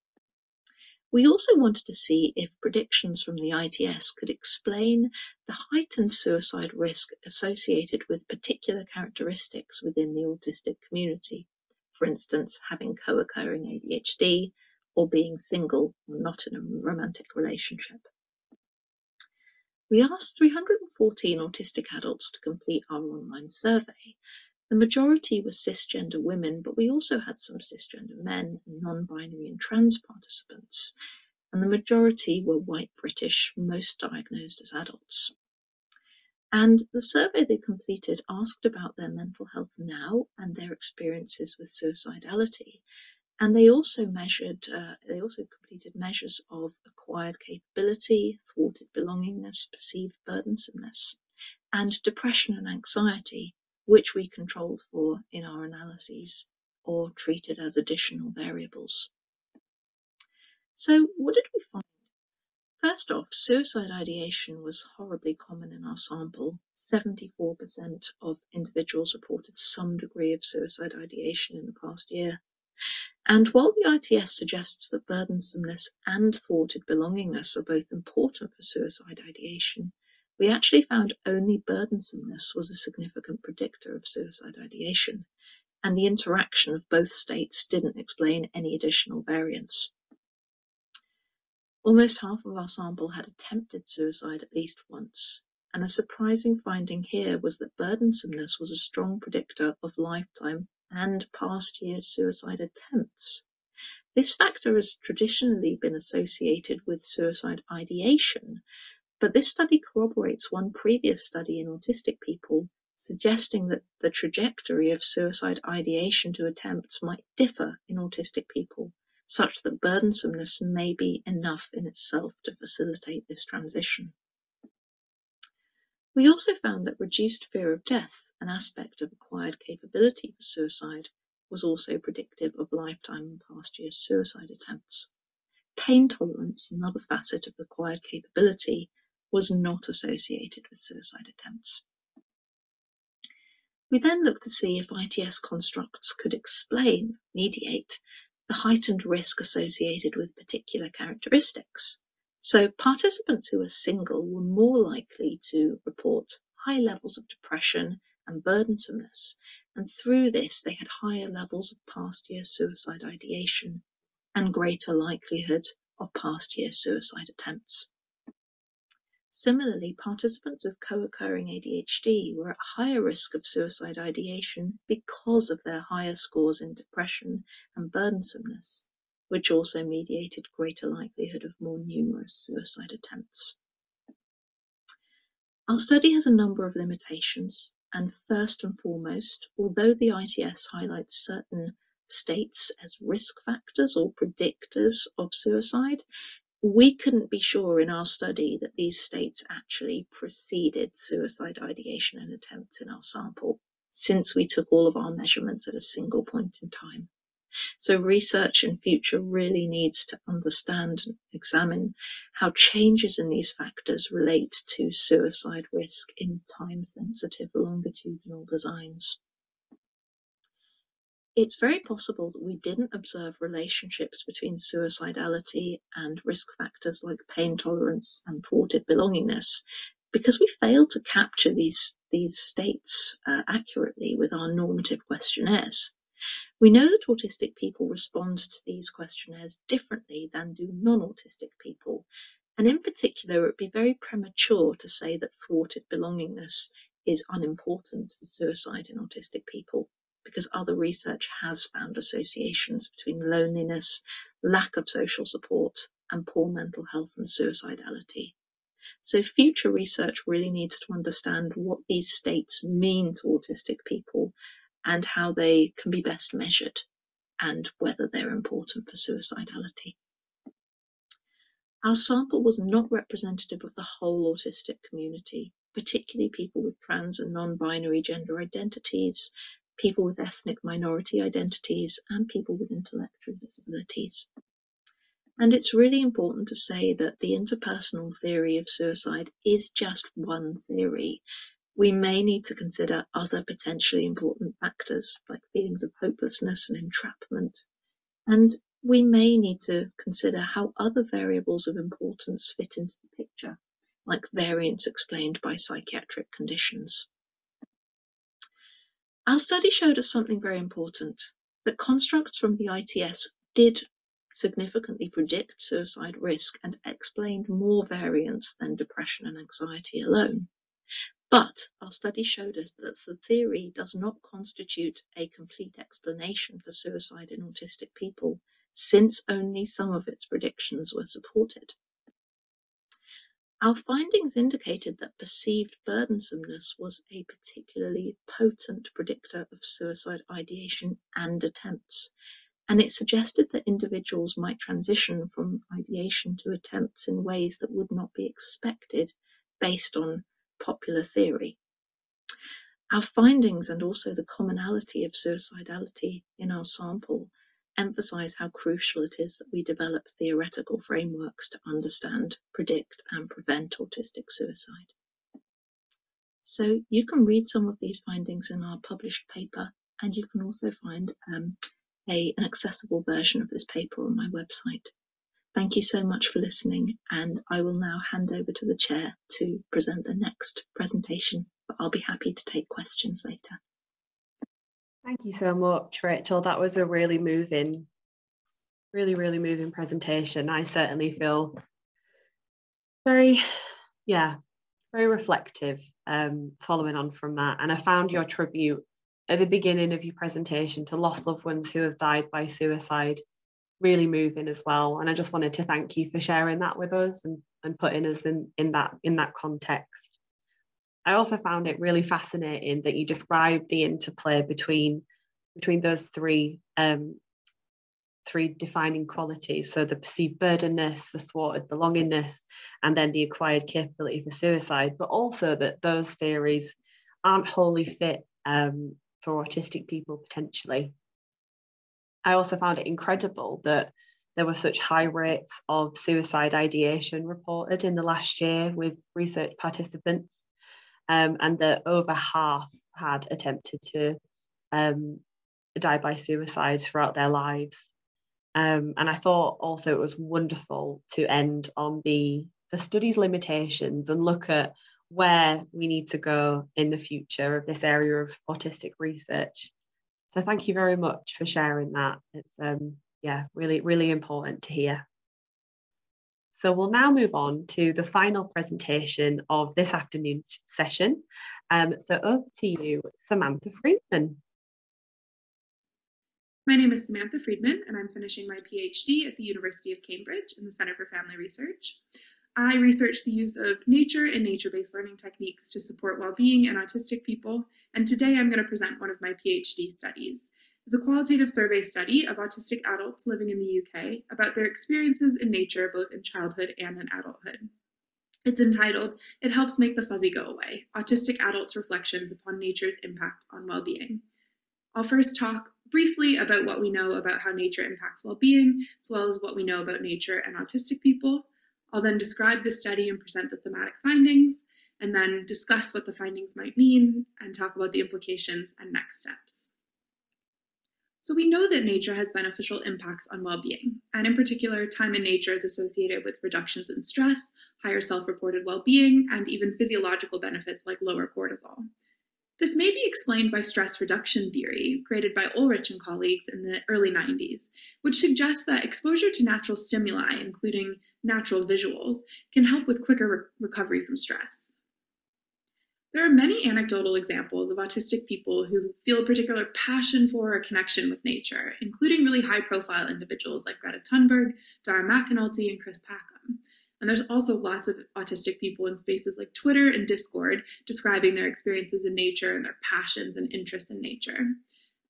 We also wanted to see if predictions from the ITS could explain the heightened suicide risk associated with particular characteristics within the autistic community, for instance, having co-occurring ADHD, or being single or not in a romantic relationship. We asked 314 autistic adults to complete our online survey. The majority were cisgender women, but we also had some cisgender men, non-binary and trans participants, and the majority were white British, most diagnosed as adults. And the survey they completed asked about their mental health now and their experiences with suicidality. And they also completed measures of acquired capability, thwarted belongingness, perceived burdensomeness, and depression and anxiety, which we controlled for in our analyses or treated as additional variables. So what did we find? First off, suicide ideation was horribly common in our sample. 74% of individuals reported some degree of suicide ideation in the past year. And while the ITS suggests that burdensomeness and thwarted belongingness are both important for suicide ideation, we actually found only burdensomeness was a significant predictor of suicide ideation, and the interaction of both states didn't explain any additional variance. Almost half of our sample had attempted suicide at least once, and a surprising finding here was that burdensomeness was a strong predictor of lifetime and past years' suicide attempts. This factor has traditionally been associated with suicide ideation, but this study corroborates one previous study in autistic people, suggesting that the trajectory of suicide ideation to attempts might differ in autistic people, such that burdensomeness may be enough in itself to facilitate this transition. We also found that reduced fear of death, an aspect of acquired capability for suicide, was also predictive of lifetime and past years' suicide attempts. Pain tolerance, another facet of acquired capability, was not associated with suicide attempts. We then looked to see if ITS constructs could explain, mediate, the heightened risk associated with particular characteristics. So participants who are single were more likely to report high levels of depression and burdensomeness, and through this they had higher levels of past year suicide ideation and greater likelihood of past year suicide attempts. Similarly, participants with co-occurring ADHD were at higher risk of suicide ideation because of their higher scores in depression and burdensomeness, which also mediated greater likelihood of more numerous suicide attempts. Our study has a number of limitations, and first and foremost, although the ITS highlights certain states as risk factors or predictors of suicide. We couldn't be sure in our study that these states actually preceded suicide ideation and attempts in our sample, since we took all of our measurements at a single point in time. So research in future really needs to understand and examine how changes in these factors relate to suicide risk in time-sensitive longitudinal designs. It's very possible that we didn't observe relationships between suicidality and risk factors like pain tolerance and thwarted belongingness because we failed to capture these states accurately with our normative questionnaires. We know that autistic people respond to these questionnaires differently than do non-autistic people, and in particular it would be very premature to say that thwarted belongingness is unimportant for suicide in autistic people, because other research has found associations between loneliness, lack of social support, and poor mental health and suicidality. So future research really needs to understand what these states mean to autistic people and how they can be best measured and whether they're important for suicidality. Our sample was not representative of the whole autistic community, particularly people with trans and non-binary gender identities, people with ethnic minority identities, and people with intellectual disabilities. And it's really important to say that the interpersonal theory of suicide is just one theory. We may need to consider other potentially important factors like feelings of hopelessness and entrapment. And we may need to consider how other variables of importance fit into the picture, like variants explained by psychiatric conditions. Our study showed us something very important, that constructs from the ITS did significantly predict suicide risk and explained more variants than depression and anxiety alone. But our study showed us that the theory does not constitute a complete explanation for suicide in autistic people, since only some of its predictions were supported. Our findings indicated that perceived burdensomeness was a particularly potent predictor of suicide ideation and attempts, and it suggested that individuals might transition from ideation to attempts in ways that would not be expected based on popular theory. Our findings and also the commonality of suicidality in our sample emphasize how crucial it is that we develop theoretical frameworks to understand, predict, and prevent autistic suicide. So you can read some of these findings in our published paper, and you can also find an accessible version of this paper on my website. Thank you so much for listening, and I will now hand over to the chair to present the next presentation, but I'll be happy to take questions later. Thank you so much, Rachel. That was a really moving presentation. I certainly feel very reflective following on from that. And I found your tribute at the beginning of your presentation to lost loved ones who have died by suicide really moving as well. And I just wanted to thank you for sharing that with us and putting us in that context. I also found it really fascinating that you described the interplay between those three defining qualities. So the perceived burdenness, the thwarted belongingness, and then the acquired capability for suicide, but also that those theories aren't wholly fit for autistic people potentially. I also found it incredible that there were such high rates of suicide ideation reported in the last year with research participants, and that over half had attempted to die by suicide throughout their lives. And I thought also it was wonderful to end on the study's limitations and look at where we need to go in the future of this area of autistic research. So thank you very much for sharing that. It's really, really important to hear. So we'll now move on to the final presentation of this afternoon's session. So over to you, Samantha Friedman. My name is Samantha Friedman, and I'm finishing my PhD at the University of Cambridge in the Center for Family Research. I research the use of nature and nature-based learning techniques to support well-being in autistic people, and today I'm going to present one of my PhD studies. is a qualitative survey study of autistic adults living in the UK about their experiences in nature both in childhood and in adulthood. It's entitled, It Helps Make the Fuzzy Go Away, Autistic Adults' Reflections Upon Nature's Impact on Wellbeing. I'll first talk briefly about what we know about how nature impacts well-being, as well as what we know about nature and autistic people. I'll then describe the study and present the thematic findings, and then discuss what the findings might mean and talk about the implications and next steps. So we know that nature has beneficial impacts on well-being, and in particular, time in nature is associated with reductions in stress, higher self-reported well-being, and even physiological benefits like lower cortisol. This may be explained by stress reduction theory, created by Ulrich and colleagues in the early 90s, which suggests that exposure to natural stimuli, including natural visuals, can help with quicker recovery from stress. There are many anecdotal examples of autistic people who feel a particular passion for or connection with nature, including really high-profile individuals like Greta Thunberg, Dara McAnulty, and Chris Packham. And there's also lots of autistic people in spaces like Twitter and Discord describing their experiences in nature and their passions and interests in nature.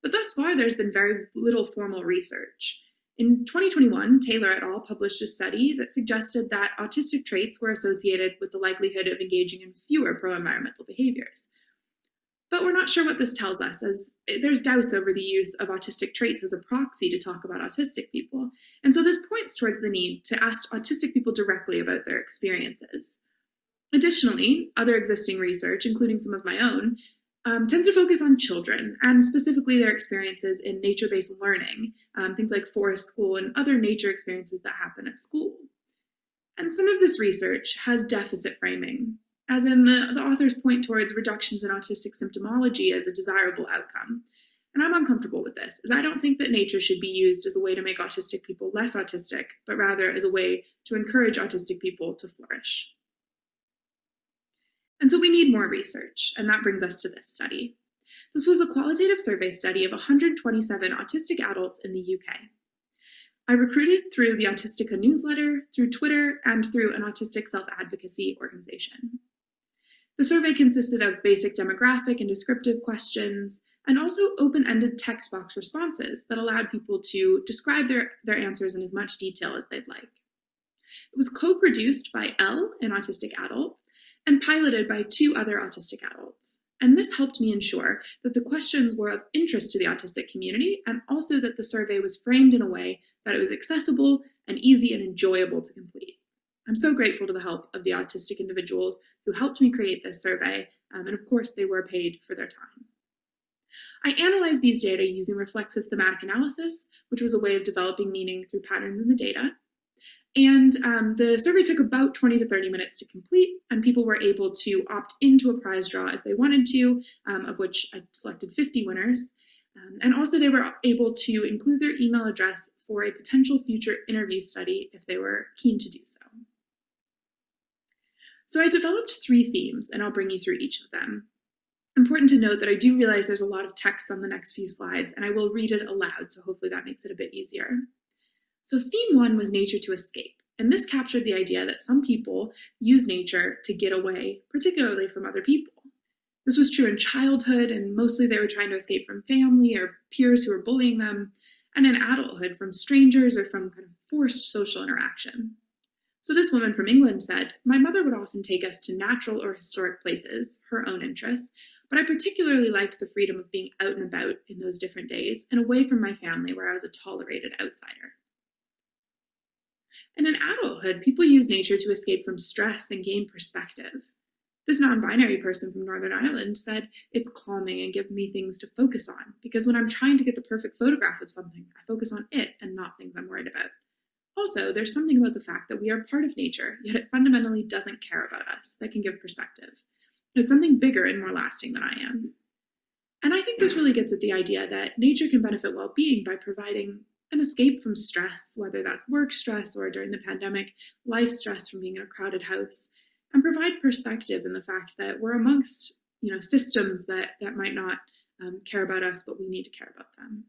But thus far, there's been very little formal research. In 2021, Taylor et al. Published a study that suggested that autistic traits were associated with the likelihood of engaging in fewer pro-environmental behaviors. But we're not sure what this tells us, as there's doubts over the use of autistic traits as a proxy to talk about autistic people. And so this points towards the need to ask autistic people directly about their experiences. Additionally, other existing research, including some of my own, tends to focus on children and specifically their experiences in nature-based learning, things like forest school and other nature experiences that happen at school. And some of this research has deficit framing, as in the authors point towards reductions in autistic symptomology as a desirable outcome. And I'm uncomfortable with this, as I don't think that nature should be used as a way to make autistic people less autistic, but rather as a way to encourage autistic people to flourish. And so we need more research, and that brings us to this study. This was a qualitative survey study of 127 autistic adults in the UK. I recruited through the Autistica newsletter, through Twitter, and through an autistic self-advocacy organization. The survey consisted of basic demographic and descriptive questions, and also open-ended text box responses that allowed people to describe their answers in as much detail as they'd like. It was co-produced by Elle, an autistic adult, and piloted by 2 other autistic adults. And this helped me ensure that the questions were of interest to the autistic community, and also that the survey was framed in a way that it was accessible and easy and enjoyable to complete. I'm so grateful to the help of the autistic individuals who helped me create this survey, and of course they were paid for their time. I analyzed these data using reflexive thematic analysis, which was a way of developing meaning through patterns in the data. And the survey took about 20 to 30 minutes to complete, and people were able to opt into a prize draw if they wanted to, of which I selected 50 winners. And also they were able to include their email address for a potential future interview study if they were keen to do so. So I developed 3 themes, and I'll bring you through each of them. Important to note that I do realize there's a lot of text on the next few slides, and I will read it aloud, so hopefully that makes it a bit easier. So theme 1 was nature to escape, and this captured the idea that some people use nature to get away, particularly from other people. This was true in childhood, and mostly they were trying to escape from family or peers who were bullying them, and in adulthood from strangers or from kind of forced social interaction. So this woman from England said, "My mother would often take us to natural or historic places, her own interests, but I particularly liked the freedom of being out and about in those different days and away from my family where I was a tolerated outsider." And in adulthood, people use nature to escape from stress and gain perspective. This non-binary person from Northern Ireland said, "It's calming and gives me things to focus on, because when I'm trying to get the perfect photograph of something, I focus on it and not things I'm worried about. Also, there's something about the fact that we are part of nature, yet it fundamentally doesn't care about us, that can give perspective. It's something bigger and more lasting than I am." And I think this really gets at the idea that nature can benefit well-being by providing an escape from stress, whether that's work stress or during the pandemic, life stress from being in a crowded house, and provide perspective in the fact that we're amongst systems that might not care about us, but we need to care about them.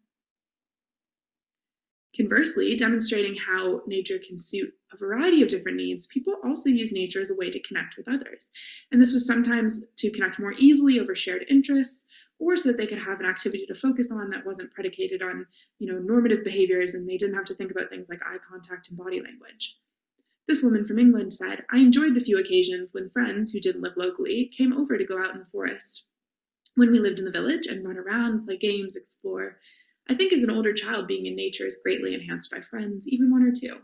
Conversely, demonstrating how nature can suit a variety of different needs, people also use nature as a way to connect with others. And this was sometimes to connect more easily over shared interests, or so that they could have an activity to focus on that wasn't predicated on, normative behaviors, and they didn't have to think about things like eye contact and body language. This woman from England said, "I enjoyed the few occasions when friends who didn't live locally came over to go out in the forest. When we lived in the village and run around, play games, explore. I think as an older child, being in nature is greatly enhanced by friends, even one or two.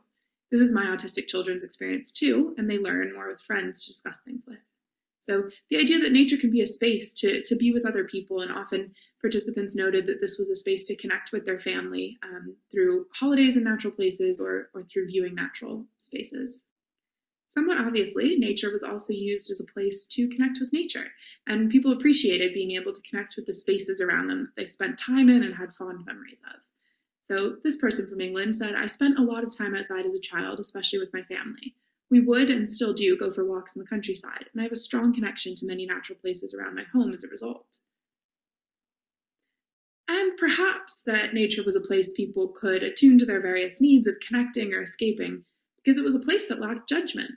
This is my autistic children's experience too, and they learn more with friends to discuss things with." So the idea that nature can be a space to be with other people, and often participants noted that this was a space to connect with their family through holidays in natural places or through viewing natural spaces. Somewhat obviously, nature was also used as a place to connect with nature, and people appreciated being able to connect with the spaces around them that they spent time in and had fond memories of. So this person from England said, "I spent a lot of time outside as a child, especially with my family. We would and still do go for walks in the countryside, and I have a strong connection to many natural places around my home as a result." And perhaps that nature was a place people could attune to their various needs of connecting or escaping, because it was a place that lacked judgment.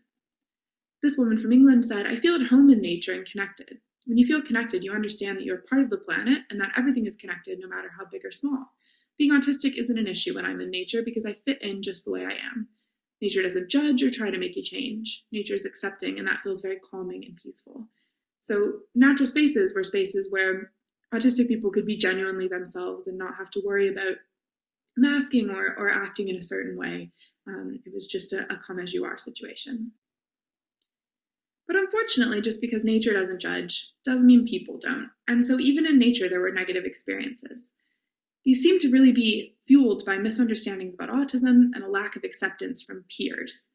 This woman from England said, "I feel at home in nature and connected. When you feel connected, you understand that you're part of the planet and that everything is connected no matter how big or small. Being autistic isn't an issue when I'm in nature because I fit in just the way I am. Nature doesn't judge or try to make you change. Nature is accepting, and that feels very calming and peaceful." So natural spaces were spaces where autistic people could be genuinely themselves and not have to worry about masking or acting in a certain way. It was just a come as you are situation. But unfortunately, just because nature doesn't judge doesn't mean people don't. And so even in nature, there were negative experiences. These seem to really be fueled by misunderstandings about autism and a lack of acceptance from peers.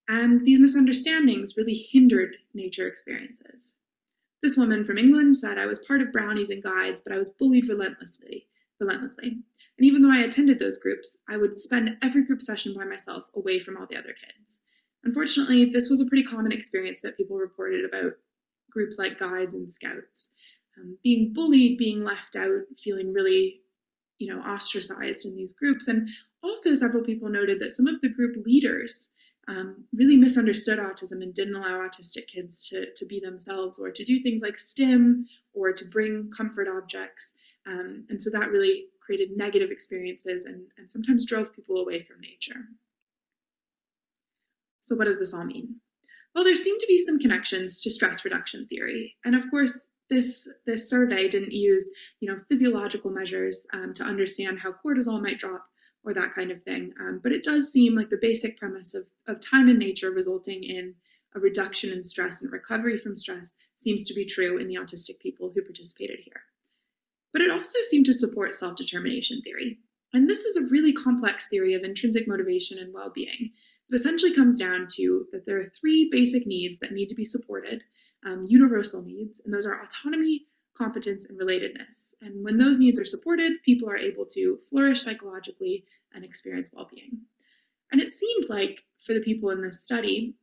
And these misunderstandings really hindered nature experiences. This woman from England said, "I was part of brownies and guides, but I was bullied relentlessly. And even though I attended those groups, I would spend every group session by myself away from all the other kids." Unfortunately, this was a pretty common experience that people reported about groups like guides and scouts. Being bullied, being left out, feeling really, ostracized in these groups. And also several people noted that some of the group leaders really misunderstood autism and didn't allow autistic kids to be themselves or to do things like stim or to bring comfort objects. And so that really created negative experiences and sometimes drove people away from nature. So what does this all mean? Well, there seem to be some connections to stress reduction theory. And of course, this survey didn't use physiological measures to understand how cortisol might drop or that kind of thing. But it does seem like the basic premise of time in nature resulting in a reduction in stress and recovery from stress seems to be true in the autistic people who participated here. But it also seemed to support self-determination theory. And this is a really complex theory of intrinsic motivation and well-being. It essentially comes down to that there are three basic needs that need to be supported, universal needs, and those are autonomy, competence, and relatedness. And when those needs are supported, people are able to flourish psychologically and experience well-being. And it seemed like for the people in this study,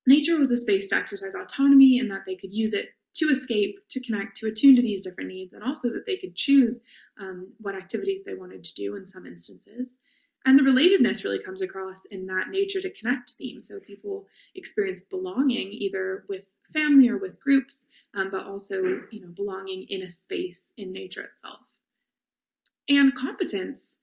nature was a space to exercise autonomy and that they could use it to escape, to connect, to attune to these different needs, and also that they could choose what activities they wanted to do in some instances. And the relatedness really comes across in that nature to connect theme. So people experience belonging either with family or with groups, but also belonging in a space in nature itself. And competence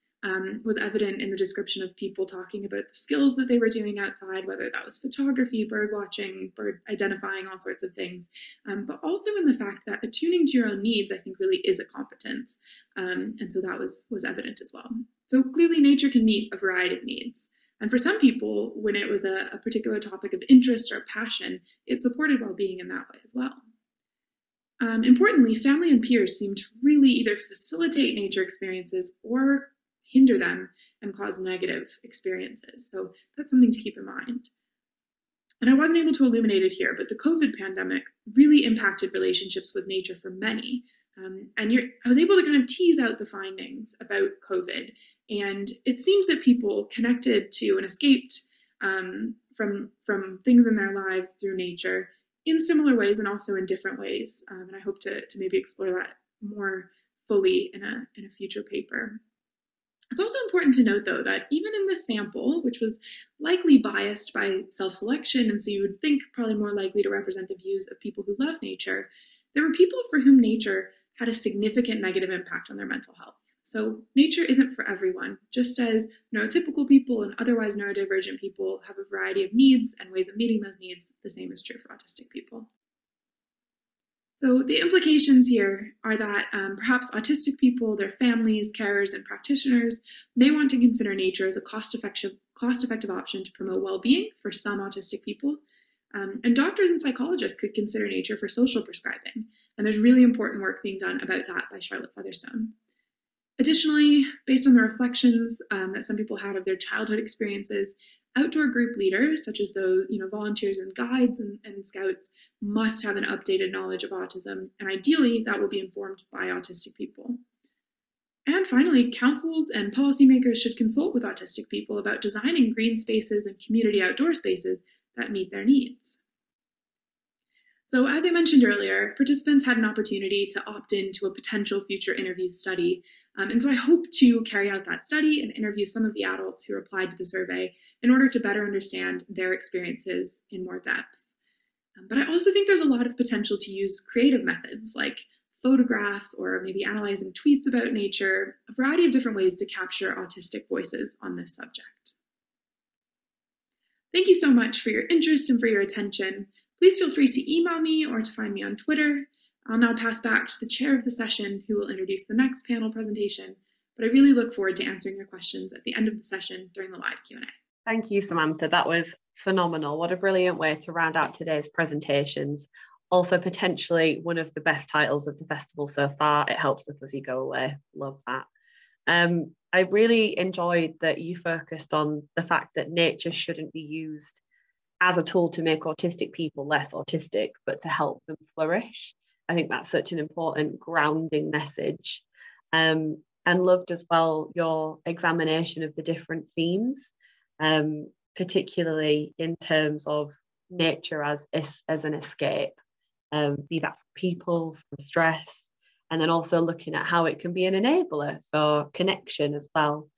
was evident in the description of people talking about the skills that they were doing outside, whether that was photography, bird watching, bird identifying, all sorts of things, but also in the fact that attuning to your own needs, I think, really is a competence. And so that was evident as well. So clearly nature can meet a variety of needs. And for some people, when it was a particular topic of interest or passion, it supported well-being in that way as well. Importantly, family and peers seem to really either facilitate nature experiences or hinder them and cause negative experiences. So that's something to keep in mind. And I wasn't able to illuminate it here, but the COVID pandemic really impacted relationships with nature for many. I was able to kind of tease out the findings about COVID. And it seems that people connected to and escaped from things in their lives through nature in similar ways and also in different ways. And I hope to maybe explore that more fully in a future paper. It's also important to note, though, that even in this sample, which was likely biased by self-selection, and so you would think probably more likely to represent the views of people who love nature, there were people for whom nature had a significant negative impact on their mental health. So nature isn't for everyone, just as neurotypical people and otherwise neurodivergent people have a variety of needs and ways of meeting those needs. The same is true for autistic people. So the implications here are that perhaps autistic people, their families, carers, and practitioners may want to consider nature as a cost-effective option to promote well-being for some autistic people. And doctors and psychologists could consider nature for social prescribing. And there's really important work being done about that by Charlotte Featherstone. Additionally, based on the reflections that some people had of their childhood experiences, outdoor group leaders, such as those volunteers and guides and scouts, must have an updated knowledge of autism, and ideally that will be informed by autistic people. And finally, councils and policymakers should consult with autistic people about designing green spaces and community outdoor spaces that meet their needs. So as I mentioned earlier, participants had an opportunity to opt into a potential future interview study. And so I hope to carry out that study and interview some of the adults who replied to the survey in order to better understand their experiences in more depth. But I also think there's a lot of potential to use creative methods like photographs or maybe analyzing tweets about nature, a variety of different ways to capture autistic voices on this subject. Thank you so much for your interest and for your attention. Please feel free to email me or to find me on Twitter. I'll now pass back to the chair of the session who will introduce the next panel presentation, but I really look forward to answering your questions at the end of the session during the live Q&A. Thank you, Samantha. That was phenomenal. What a brilliant way to round out today's presentations. Also potentially one of the best titles of the festival so far. It helps the fuzzy go away. Love that. I really enjoyed that you focused on the fact that nature shouldn't be used as a tool to make autistic people less autistic, but to help them flourish. I think that's such an important grounding message. And loved as well your examination of the different themes, particularly in terms of nature as an escape, be that for people, from stress, and then also looking at how it can be an enabler for connection as well,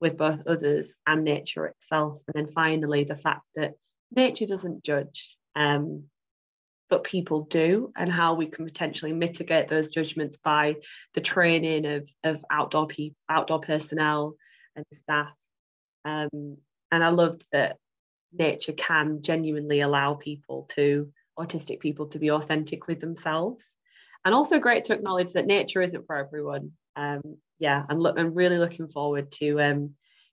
with both others and nature itself. And then finally, the fact that nature doesn't judge, but people do, and how we can potentially mitigate those judgments by the training of outdoor personnel and staff. And I loved that nature can genuinely allow autistic people to be authentically themselves. And also great to acknowledge that nature isn't for everyone. I'm really looking forward to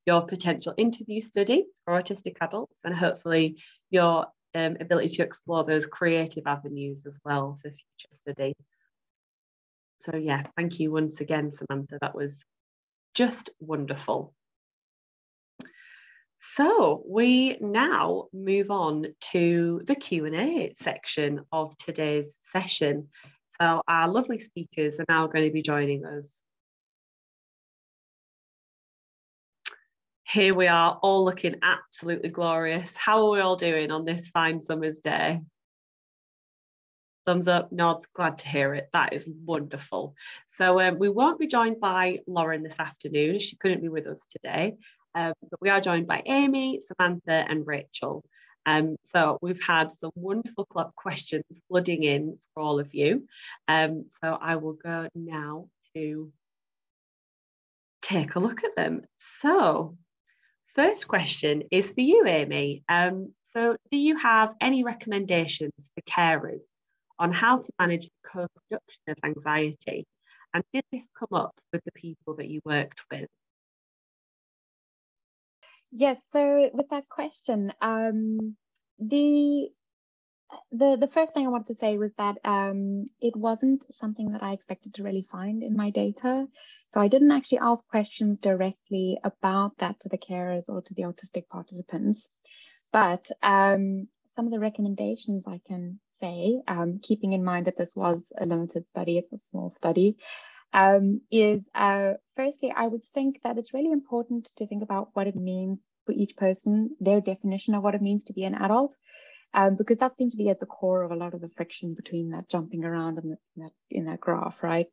your potential interview study for autistic adults, and hopefully your ability to explore those creative avenues as well for future study. So yeah, thank you once again, Samantha. That was just wonderful. So we now move on to the Q&A section of today's session. So our lovely speakers are now going to be joining us. Here we are, all looking absolutely glorious. How are we all doing on this fine summer's day? Thumbs up, nods, glad to hear it. That is wonderful. So we won't be joined by Lauren this afternoon. She couldn't be with us today. But we are joined by Amy, Samantha and Rachel. So we've had some wonderful questions flooding in for all of you. So I will go now to take a look at them. So first question is for you, Amy. So do you have any recommendations for carers on how to manage the co-production of anxiety? And did this come up with the people that you worked with? Yes, so with that question, the first thing I wanted to say was that it wasn't something that I expected to really find in my data. So I didn't actually ask questions directly about that to the carers or to the autistic participants. But some of the recommendations I can say, keeping in mind that this was a limited study, it's a small study, is firstly, I would think that it's really important to think about what it means for each person, their definition of what it means to be an adult, because that seems to be at the core of a lot of the friction between that jumping around in that graph, right?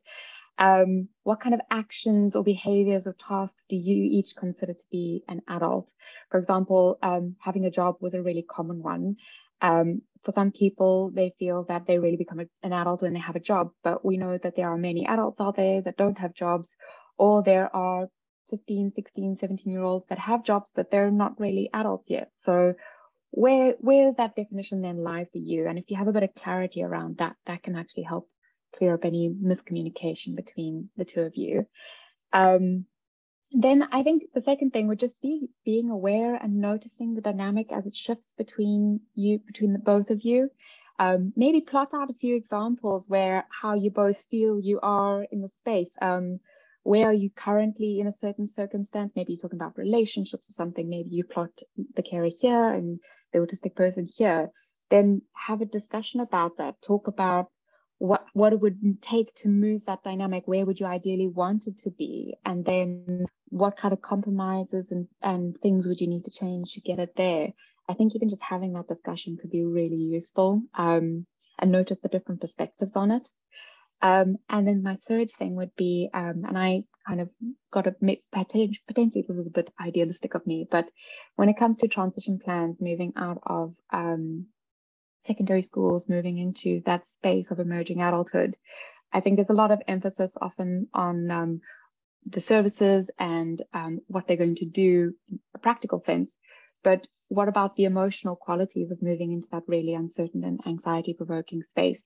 What kind of actions or behaviors or tasks do you each consider to be an adult? For example, having a job was a really common one. For some people, they feel that they really become an adult when they have a job, but we know that there are many adults out there that don't have jobs, or there are 15, 16, 17-year-olds that have jobs, but they're not really adults yet. So where does that definition then lie for you? And if you have a bit of clarity around that, that can actually help clear up any miscommunication between the two of you. Then I think the second thing would just be being aware and noticing the dynamic as it shifts between the both of you. Maybe plot out a few examples where how you both feel you are in the space. Where are you currently in a certain circumstance? Maybe you're talking about relationships or something. Maybe you plot the carer here and the autistic person here. Then have a discussion about that. Talk about what it would take to move that dynamic. Where would you ideally want it to be? And then what kind of compromises and things would you need to change to get it there? I think even just having that discussion could be really useful, and notice the different perspectives on it. And then my third thing would be, and I kind of got a potentially this is a bit idealistic of me, but when it comes to transition plans, moving out of secondary schools, moving into that space of emerging adulthood, I think there's a lot of emphasis often on the services and what they're going to do in a practical sense. But what about the emotional qualities of moving into that really uncertain and anxiety-provoking space?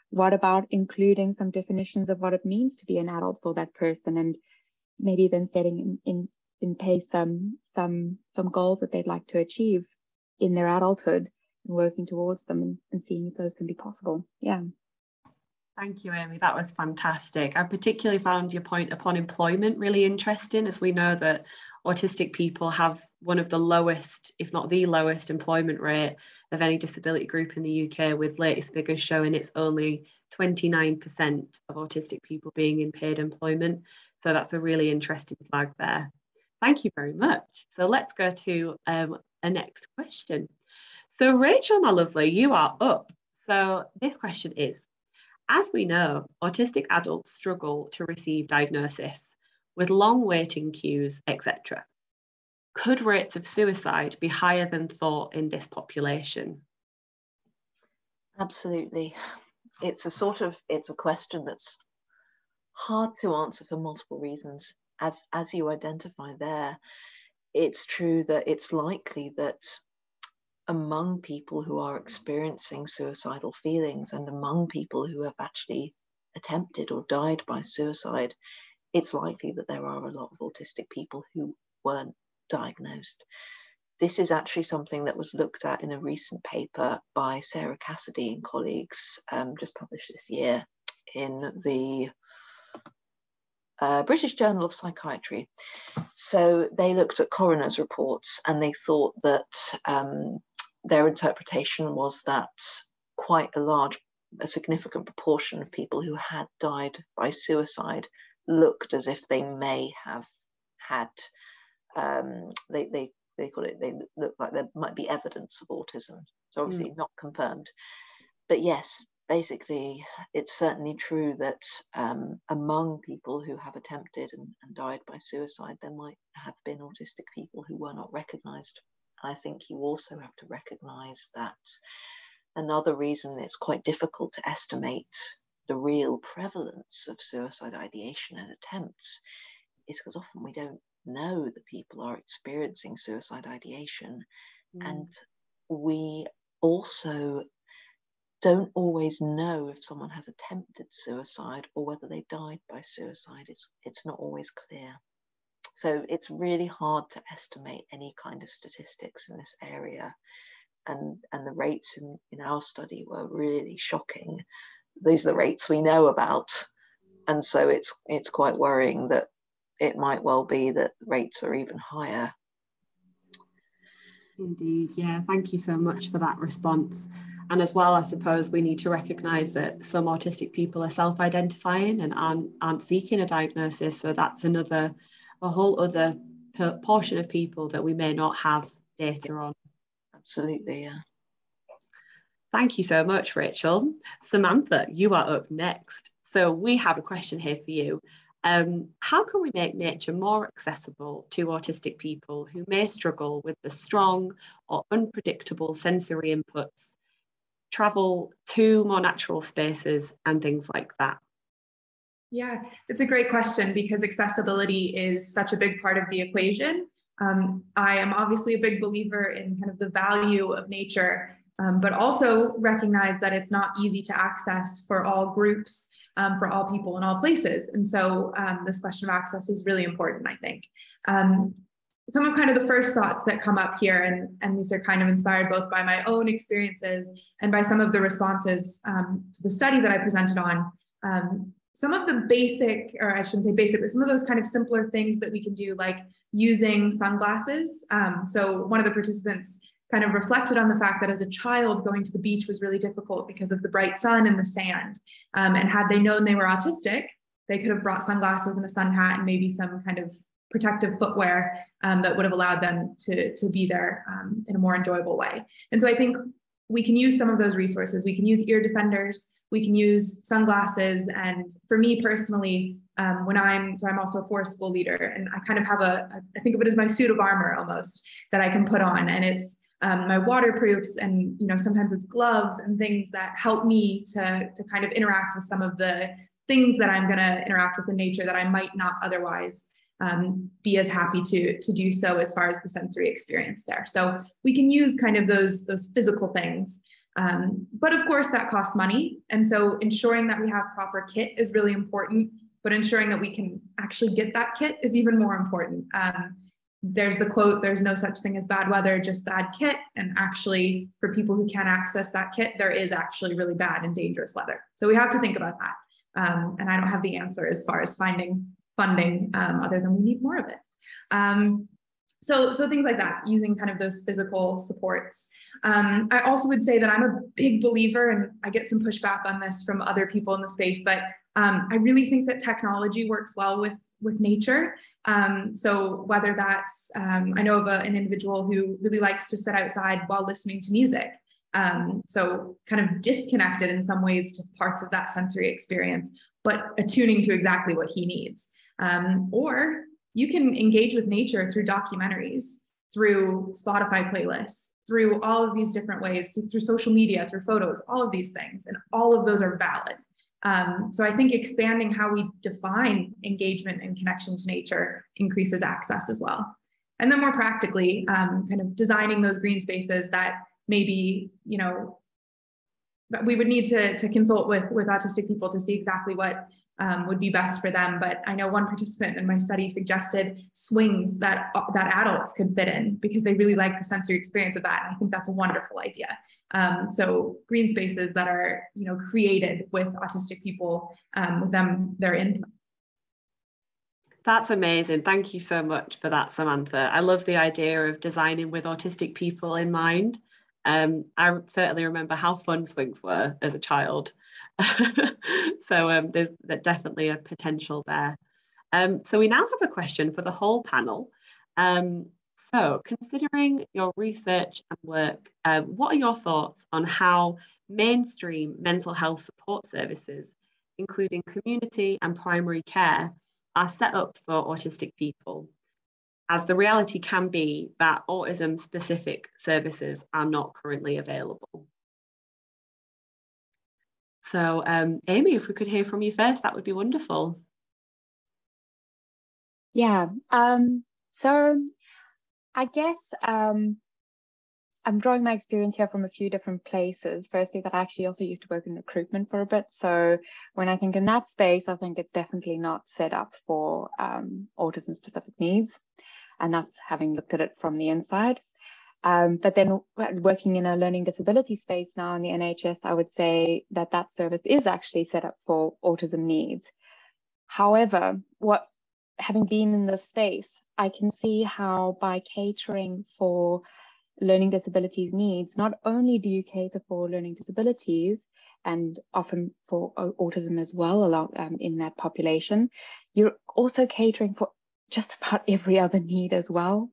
What about including some definitions of what it means to be an adult for that person, and maybe then setting in place some goals that they'd like to achieve in their adulthood and working towards them and seeing if those can be possible. Yeah. Thank you, Amy. That was fantastic. I particularly found your point upon employment really interesting, as we know that autistic people have one of the lowest, if not the lowest, employment rate of any disability group in the UK, with latest figures showing it's only 29% of autistic people being in paid employment. So that's a really interesting flag there. Thank you very much. So let's go to a next question. So Rachel, my lovely, you are up. So this question is, as we know, autistic adults struggle to receive diagnosis with long waiting queues, etc. Could rates of suicide be higher than thought in this population? Absolutely. It's a question that's hard to answer for multiple reasons. As you identify there, it's true that it's likely that among people who are experiencing suicidal feelings and among people who have actually attempted or died by suicide, it's likely that there are a lot of autistic people who weren't diagnosed. This is actually something that was looked at in a recent paper by Sarah Cassidy and colleagues, just published this year in the British Journal of Psychiatry. So they looked at coroner's reports and they thought that their interpretation was that quite a significant proportion of people who had died by suicide looked as if they may have had, they look like there might be evidence of autism. So obviously not confirmed. But yes, basically, it's certainly true that among people who have attempted and died by suicide, there might have been autistic people who were not recognised. I think you also have to recognise that another reason it's quite difficult to estimate the real prevalence of suicide ideation and attempts is because often we don't know that people are experiencing suicide ideation, and we also don't always know if someone has attempted suicide or whether they died by suicide. It's not always clear. So it's really hard to estimate any kind of statistics in this area. And the rates in our study were really shocking. These are the rates we know about. And so it's quite worrying that it might well be that rates are even higher. Indeed, yeah, thank you so much for that response. And as well, I suppose we need to recognise that some autistic people are self-identifying and aren't seeking a diagnosis. So that's a whole other portion of people that we may not have data on. Absolutely, yeah. Thank you so much, Rachel. Samantha, you are up next. So we have a question here for you. How can we make nature more accessible to autistic people who may struggle with the strong or unpredictable sensory inputs travel to more natural spaces and things like that? Yeah, it's a great question because accessibility is such a big part of the equation. I am obviously a big believer in kind of the value of nature, but also recognize that it's not easy to access for all groups, for all people in all places. And so this question of access is really important, I think. Some of kind of the first thoughts that come up here, and these are kind of inspired both by my own experiences and by some of the responses to the study that I presented on. Some of the basic, or I shouldn't say basic, but some of those kind of simpler things that we can do, like using sunglasses. So one of the participants kind of reflected on the fact that as a child, going to the beach was really difficult because of the bright sun and the sand. And had they known they were autistic, they could have brought sunglasses and a sun hat and maybe some kind of protective footwear that would have allowed them to be there in a more enjoyable way. And so I think we can use some of those resources. We can use ear defenders. We can use sunglasses. And for me personally, I'm also a forest school leader, and I kind of have I think of it as my suit of armor almost that I can put on. And it's my waterproofs, and sometimes it's gloves and things that help me to kind of interact with some of the things that I'm going to interact with in nature that I might not otherwise be as happy to do so as far as the sensory experience there. So we can use kind of those physical things. But of course that costs money. And so ensuring that we have proper kit is really important, but ensuring that we can actually get that kit is even more important. There's the quote, "There's no such thing as bad weather, just bad kit." And actually for people who can't access that kit, there is actually really bad and dangerous weather. So we have to think about that. And I don't have the answer as far as finding funding other than we need more of it. So things like that, using kind of those physical supports. I also would say that I'm a big believer, and I get some pushback on this from other people in the space, but I really think that technology works well with nature. So whether that's, I know of an individual who really likes to sit outside while listening to music. So kind of disconnected in some ways to parts of that sensory experience, but attuning to exactly what he needs. Or you can engage with nature through documentaries, through Spotify playlists, through all of these different ways, through social media, through photos, all of these things, and all of those are valid. So I think expanding how we define engagement and connection to nature increases access as well. And then more practically, kind of designing those green spaces that maybe, we would need to consult with autistic people to see exactly what would be best for them. But I know one participant in my study suggested swings that adults could fit in because they really like the sensory experience of that. And I think that's a wonderful idea. So green spaces that are, created with autistic people, with their input. That's amazing. Thank you so much for that, Samantha. I love the idea of designing with autistic people in mind. I certainly remember how fun swings were as a child. So there's definitely a potential there. So we now have a question for the whole panel. So considering your research and work, what are your thoughts on how mainstream mental health support services, including community and primary care, are set up for autistic people? As the reality can be that autism-specific services are not currently available. So, Amy, if we could hear from you first, that would be wonderful. Yeah, so I guess I'm drawing my experience here from a few different places. Firstly, that I actually also used to work in recruitment for a bit. So when I think in that space, I think it's definitely not set up for autism-specific needs. And that's having looked at it from the inside. But then working in a learning disability space now in the NHS, I would say that service is actually set up for autism needs. However, having been in this space, I can see how by catering for learning disabilities needs, not only do you cater for learning disabilities and often for autism as well along in that population, you're also catering for just about every other need as well.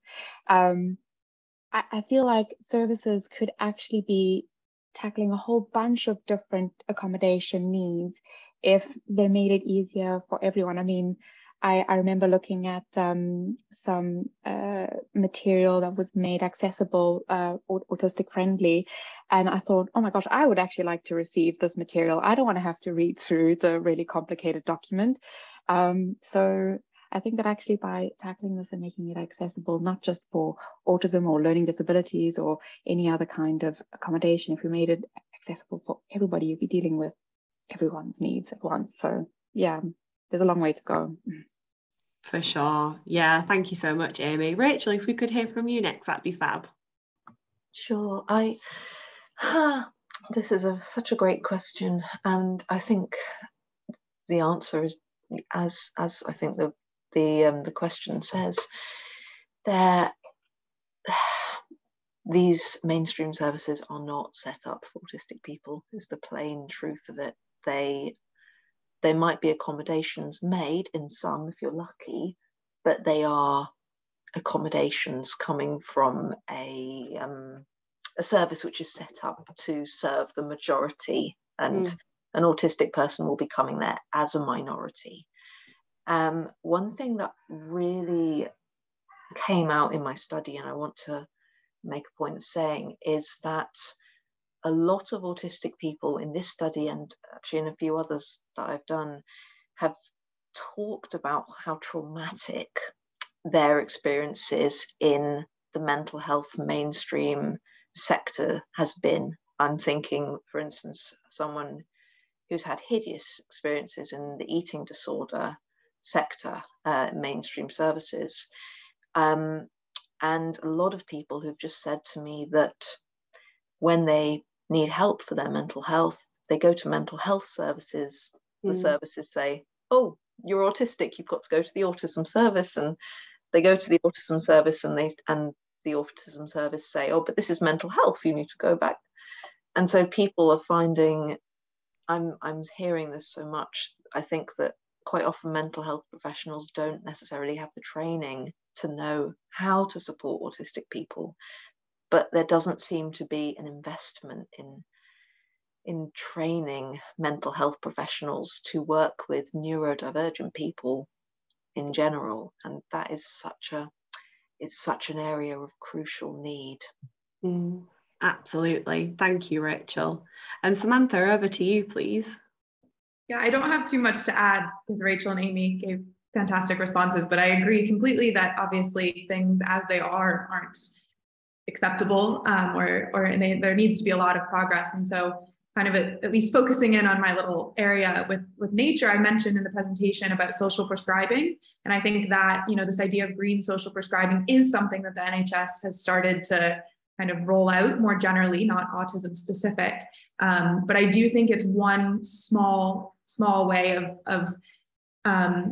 I feel like services could actually be tackling a whole bunch of different accommodation needs if they made it easier for everyone. I mean, I remember looking at some material that was made accessible, autistic friendly, and I thought, oh my gosh, I would actually like to receive this material. I don't want to have to read through the really complicated document. So I think that actually by tackling this and making it accessible, not just for autism or learning disabilities or any other kind of accommodation, if we made it accessible for everybody, you'd be dealing with everyone's needs at once. So yeah, there's a long way to go. For sure. Yeah, thank you so much, Amy. Rachel, if we could hear from you next, that'd be fab. Sure. This is such a great question, and I think the answer is, as I think the question says, these mainstream services are not set up for autistic people, is the plain truth of it. There might be accommodations made in some, if you're lucky, but they are accommodations coming from a service which is set up to serve the majority, and an autistic person will be coming there as a minority. One thing that really came out in my study, and I want to make a point of saying, is that a lot of autistic people in this study, and actually in a few others that I've done, have talked about how traumatic their experiences in the mental health mainstream sector has been. I'm thinking, for instance, someone who's had hideous experiences in the eating disorder sector, mainstream services. And a lot of people who've just said to me that when they need help for their mental health, they go to mental health services. The services say, oh, you're autistic, you've got to go to the autism service. And they go to the autism service, and the autism service say, oh, but this is mental health, you need to go back. And so people are finding, I'm hearing this so much, I think that quite often mental health professionals don't necessarily have the training to know how to support autistic people, but there doesn't seem to be an investment in training mental health professionals to work with neurodivergent people in general, and that is such an area of crucial need. Absolutely. Thank you, Rachel. And Samantha, over to you, please. Yeah, I don't have too much to add because Rachel and Amy gave fantastic responses, but I agree completely that obviously things as they aren't acceptable, or there needs to be a lot of progress. And so kind of at least focusing in on my little area with nature, I mentioned in the presentation about social prescribing. And I think that, this idea of green social prescribing is something that the NHS has started to kind of roll out more generally, not autism specific. But I do think it's one small way of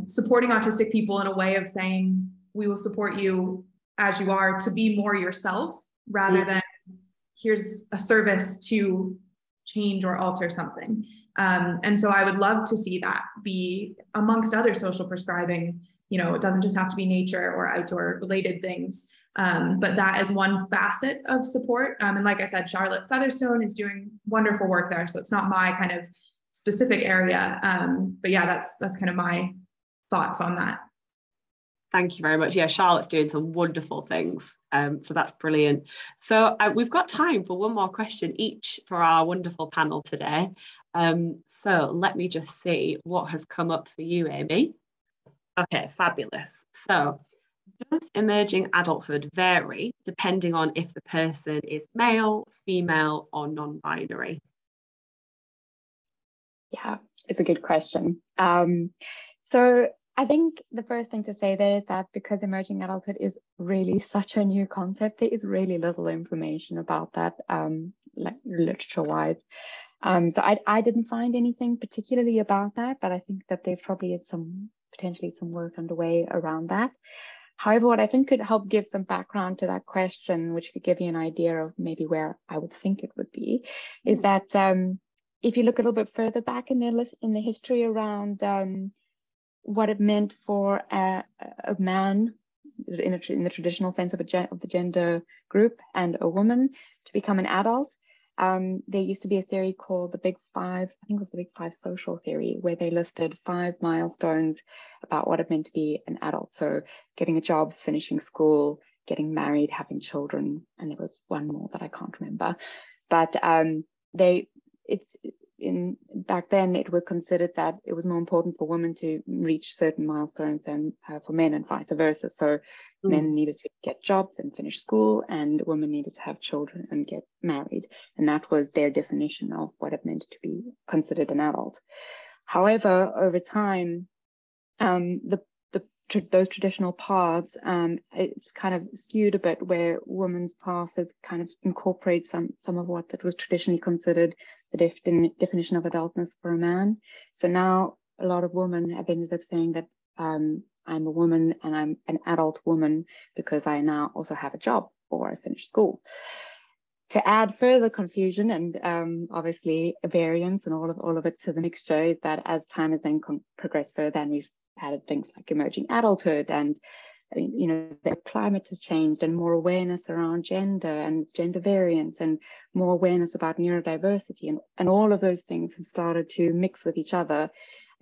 supporting autistic people in a way of saying, we will support you as you are to be more yourself, rather than here's a service to change or alter something. And so I would love to see that be amongst other social prescribing. It doesn't just have to be nature or outdoor related things, but that is one facet of support. And like I said, Charlotte Featherstone is doing wonderful work there. So it's not my kind of specific area. But yeah, that's kind of my thoughts on that. Thank you very much. Yeah, Charlotte's doing some wonderful things. So that's brilliant. So we've got time for one more question each for our wonderful panel today. So let me just see what has come up for you, Amy. Okay, fabulous. So does emerging adulthood vary depending on if the person is male, female, or non-binary? Yeah, it's a good question. So I think the first thing to say there is that because emerging adulthood is really such a new concept, there is really little information about that, like literature-wise. So I didn't find anything particularly about that, but I think that there probably is potentially some work underway around that. However, what I think could help give some background to that question, which could give you an idea of maybe where I would think it would be, is that if you look a little bit further back in the history around what it meant for a man in the traditional sense of the gender group and a woman to become an adult, There used to be a theory called the Big Five, I think it was the Big Five social theory, where they listed 5 milestones about what it meant to be an adult. So getting a job, finishing school, getting married, having children, and there was one more that I can't remember. But back then it was considered that it was more important for women to reach certain milestones than for men, and vice versa. So men needed to get jobs and finish school, and women needed to have children and get married. And that was their definition of what it meant to be considered an adult. However, over time, those traditional paths, it's kind of skewed a bit, where women's path has kind of incorporated some of what that was traditionally considered the definition of adultness for a man. So now a lot of women have ended up saying that I'm a woman and I'm an adult woman because I now also have a job or I finished school. To add further confusion and obviously variance and all of it to the mixture, is that as time has then progressed further, and we've added things like emerging adulthood, and the climate has changed, and more awareness around gender and gender variance, and more awareness about neurodiversity, and all of those things have started to mix with each other.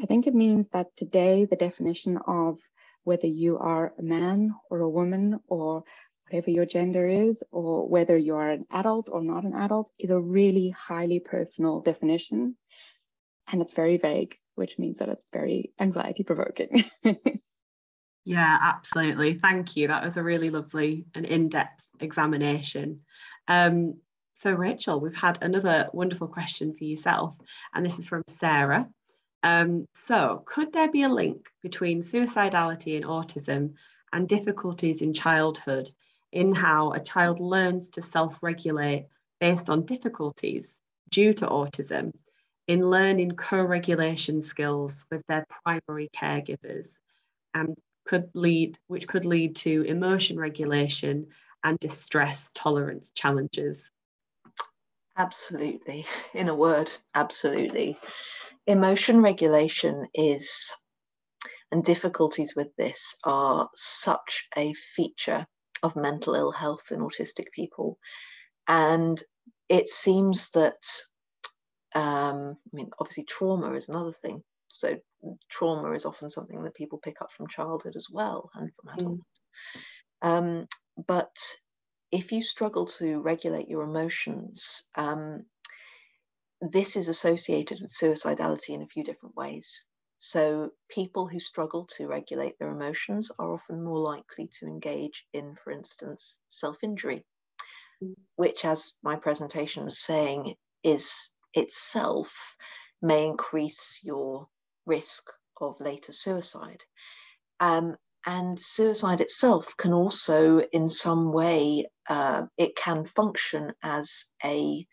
I think it means that today the definition of whether you are a man or a woman or whatever your gender is, or whether you are an adult or not an adult, is a really highly personal definition. And it's very vague, which means that it's very anxiety provoking. Yeah, absolutely. Thank you. That was a really lovely and in-depth examination. So Rachel, we've had another wonderful question for yourself, and this is from Sarah. So could there be a link between suicidality and autism and difficulties in childhood, in how a child learns to self-regulate based on difficulties due to autism, in learning co-regulation skills with their primary caregivers, and which could lead to emotion regulation and distress tolerance challenges? Absolutely. In a word, absolutely. Emotion regulation and difficulties with this are such a feature of mental ill health in autistic people. And it seems that, obviously trauma is another thing. So trauma is often something that people pick up from childhood as well, and from adulthood. But if you struggle to regulate your emotions, this is associated with suicidality in a few different ways. So people who struggle to regulate their emotions are often more likely to engage in, for instance, self-injury, which, as my presentation was saying, is itself may increase your risk of later suicide. And suicide itself can also, in some way, it can function as a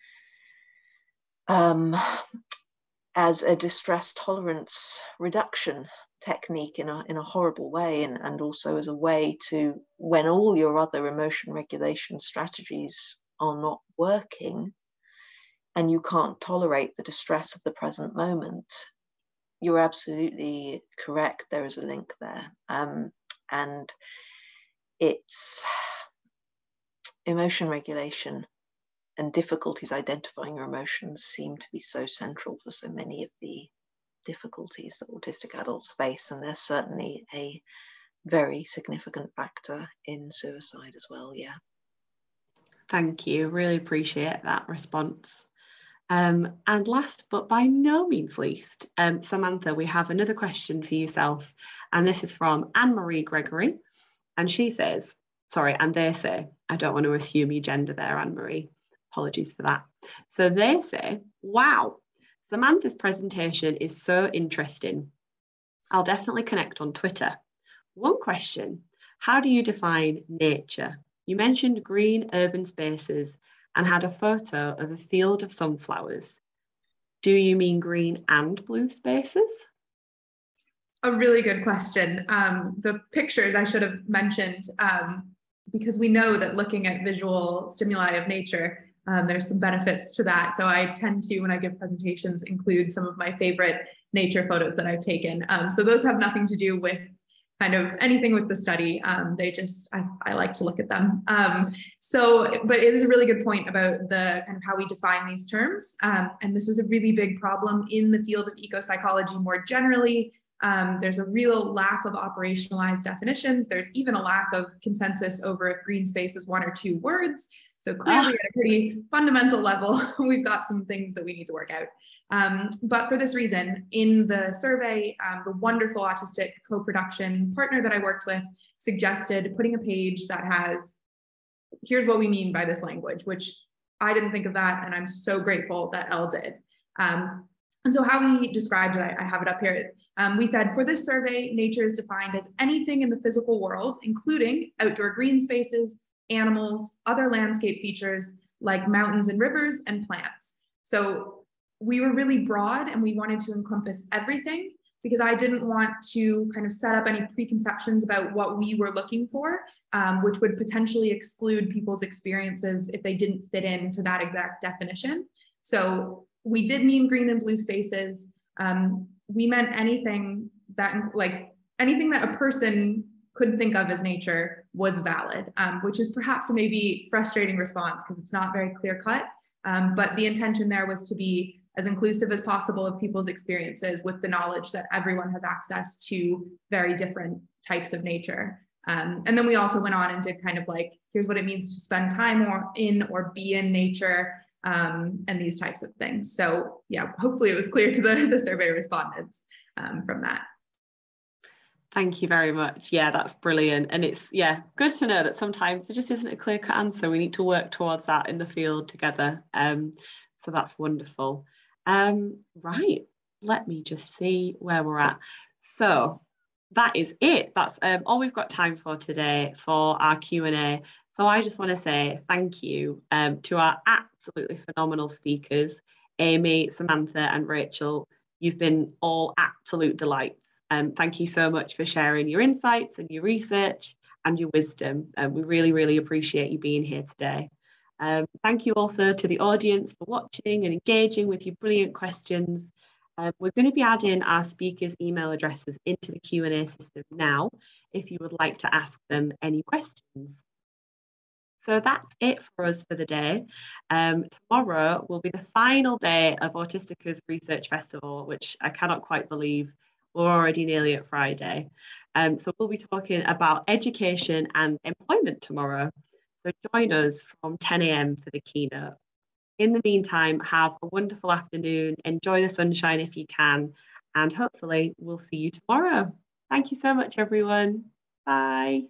distress tolerance reduction technique in a horrible way, and also as a way to, when all your other emotion regulation strategies are not working and you can't tolerate the distress of the present moment, you're absolutely correct. There is a link there. And it's emotion regulation and difficulties identifying your emotions seem to be so central for so many of the difficulties that autistic adults face. And there's certainly a very significant factor in suicide as well. Yeah. Thank you. Really appreciate that response. And last but by no means least, Samantha, we have another question for yourself. And this is from Anne-Marie Gregory. And she says, and they say, I don't want to assume your gender there, Anne-Marie. Apologies for that. So they say, wow, Samantha's presentation is so interesting. I'll definitely connect on Twitter. One question, how do you define nature? You mentioned green urban spaces and had a photo of a field of sunflowers. Do you mean green and blue spaces? A really good question. The pictures I should have mentioned, because we know that looking at visual stimuli of nature, there's some benefits to that. So I tend to, when I give presentations, include some of my favorite nature photos that I've taken. So those have nothing to do with kind of anything with the study. I like to look at them. But it is a really good point about the kind of how we define these terms. And this is a really big problem in the field of ecopsychology more generally. There's a real lack of operationalized definitions. There's even a lack of consensus over if green space is 1 or 2 words. So clearly at a pretty fundamental level, we've got some things that we need to work out. But for this reason, in the survey, the wonderful Autistic co-production partner that I worked with suggested putting a page that has, here's what we mean by this language, which I didn't think of that, and I'm so grateful that Elle did. And so how we described it, I have it up here. We said, for this survey, nature is defined as anything in the physical world, including outdoor green spaces, animals, other landscape features like mountains and rivers, and plants. So we were really broad and we wanted to encompass everything because I didn't want to kind of set up any preconceptions about what we were looking for, which would potentially exclude people's experiences if they didn't fit into that exact definition. So we did mean green and blue spaces. We meant anything that a person could think of as nature was valid, which is perhaps a maybe frustrating response because it's not very clear cut. But the intention there was to be as inclusive as possible of people's experiences with the knowledge that everyone has access to very different types of nature. And then we also went on and did kind of like, here's what it means to spend time or be in nature, and these types of things. So yeah, hopefully it was clear to the survey respondents from that. Thank you very much. Yeah, that's brilliant. And it's, yeah, good to know that sometimes there just isn't a clear-cut answer. We need to work towards that in the field together. So that's wonderful. Right, let me just see where we're at. So that is it. That's all we've got time for today for our Q&A. So I just want to say thank you to our absolutely phenomenal speakers, Amy, Samantha and Rachel. You've been all absolute delights. Thank you so much for sharing your insights and your research and your wisdom. We really, really appreciate you being here today. Thank you also to the audience for watching and engaging with your brilliant questions. We're going to be adding our speakers' email addresses into the Q&A system now, if you would like to ask them any questions. So that's it for us for the day. Tomorrow will be the final day of Austica's Research Festival, which I cannot quite believe. We're already nearly at Friday. So we'll be talking about education and employment tomorrow. So join us from 10 a.m. for the keynote. In the meantime, have a wonderful afternoon. Enjoy the sunshine if you can. And hopefully we'll see you tomorrow. Thank you so much, everyone. Bye.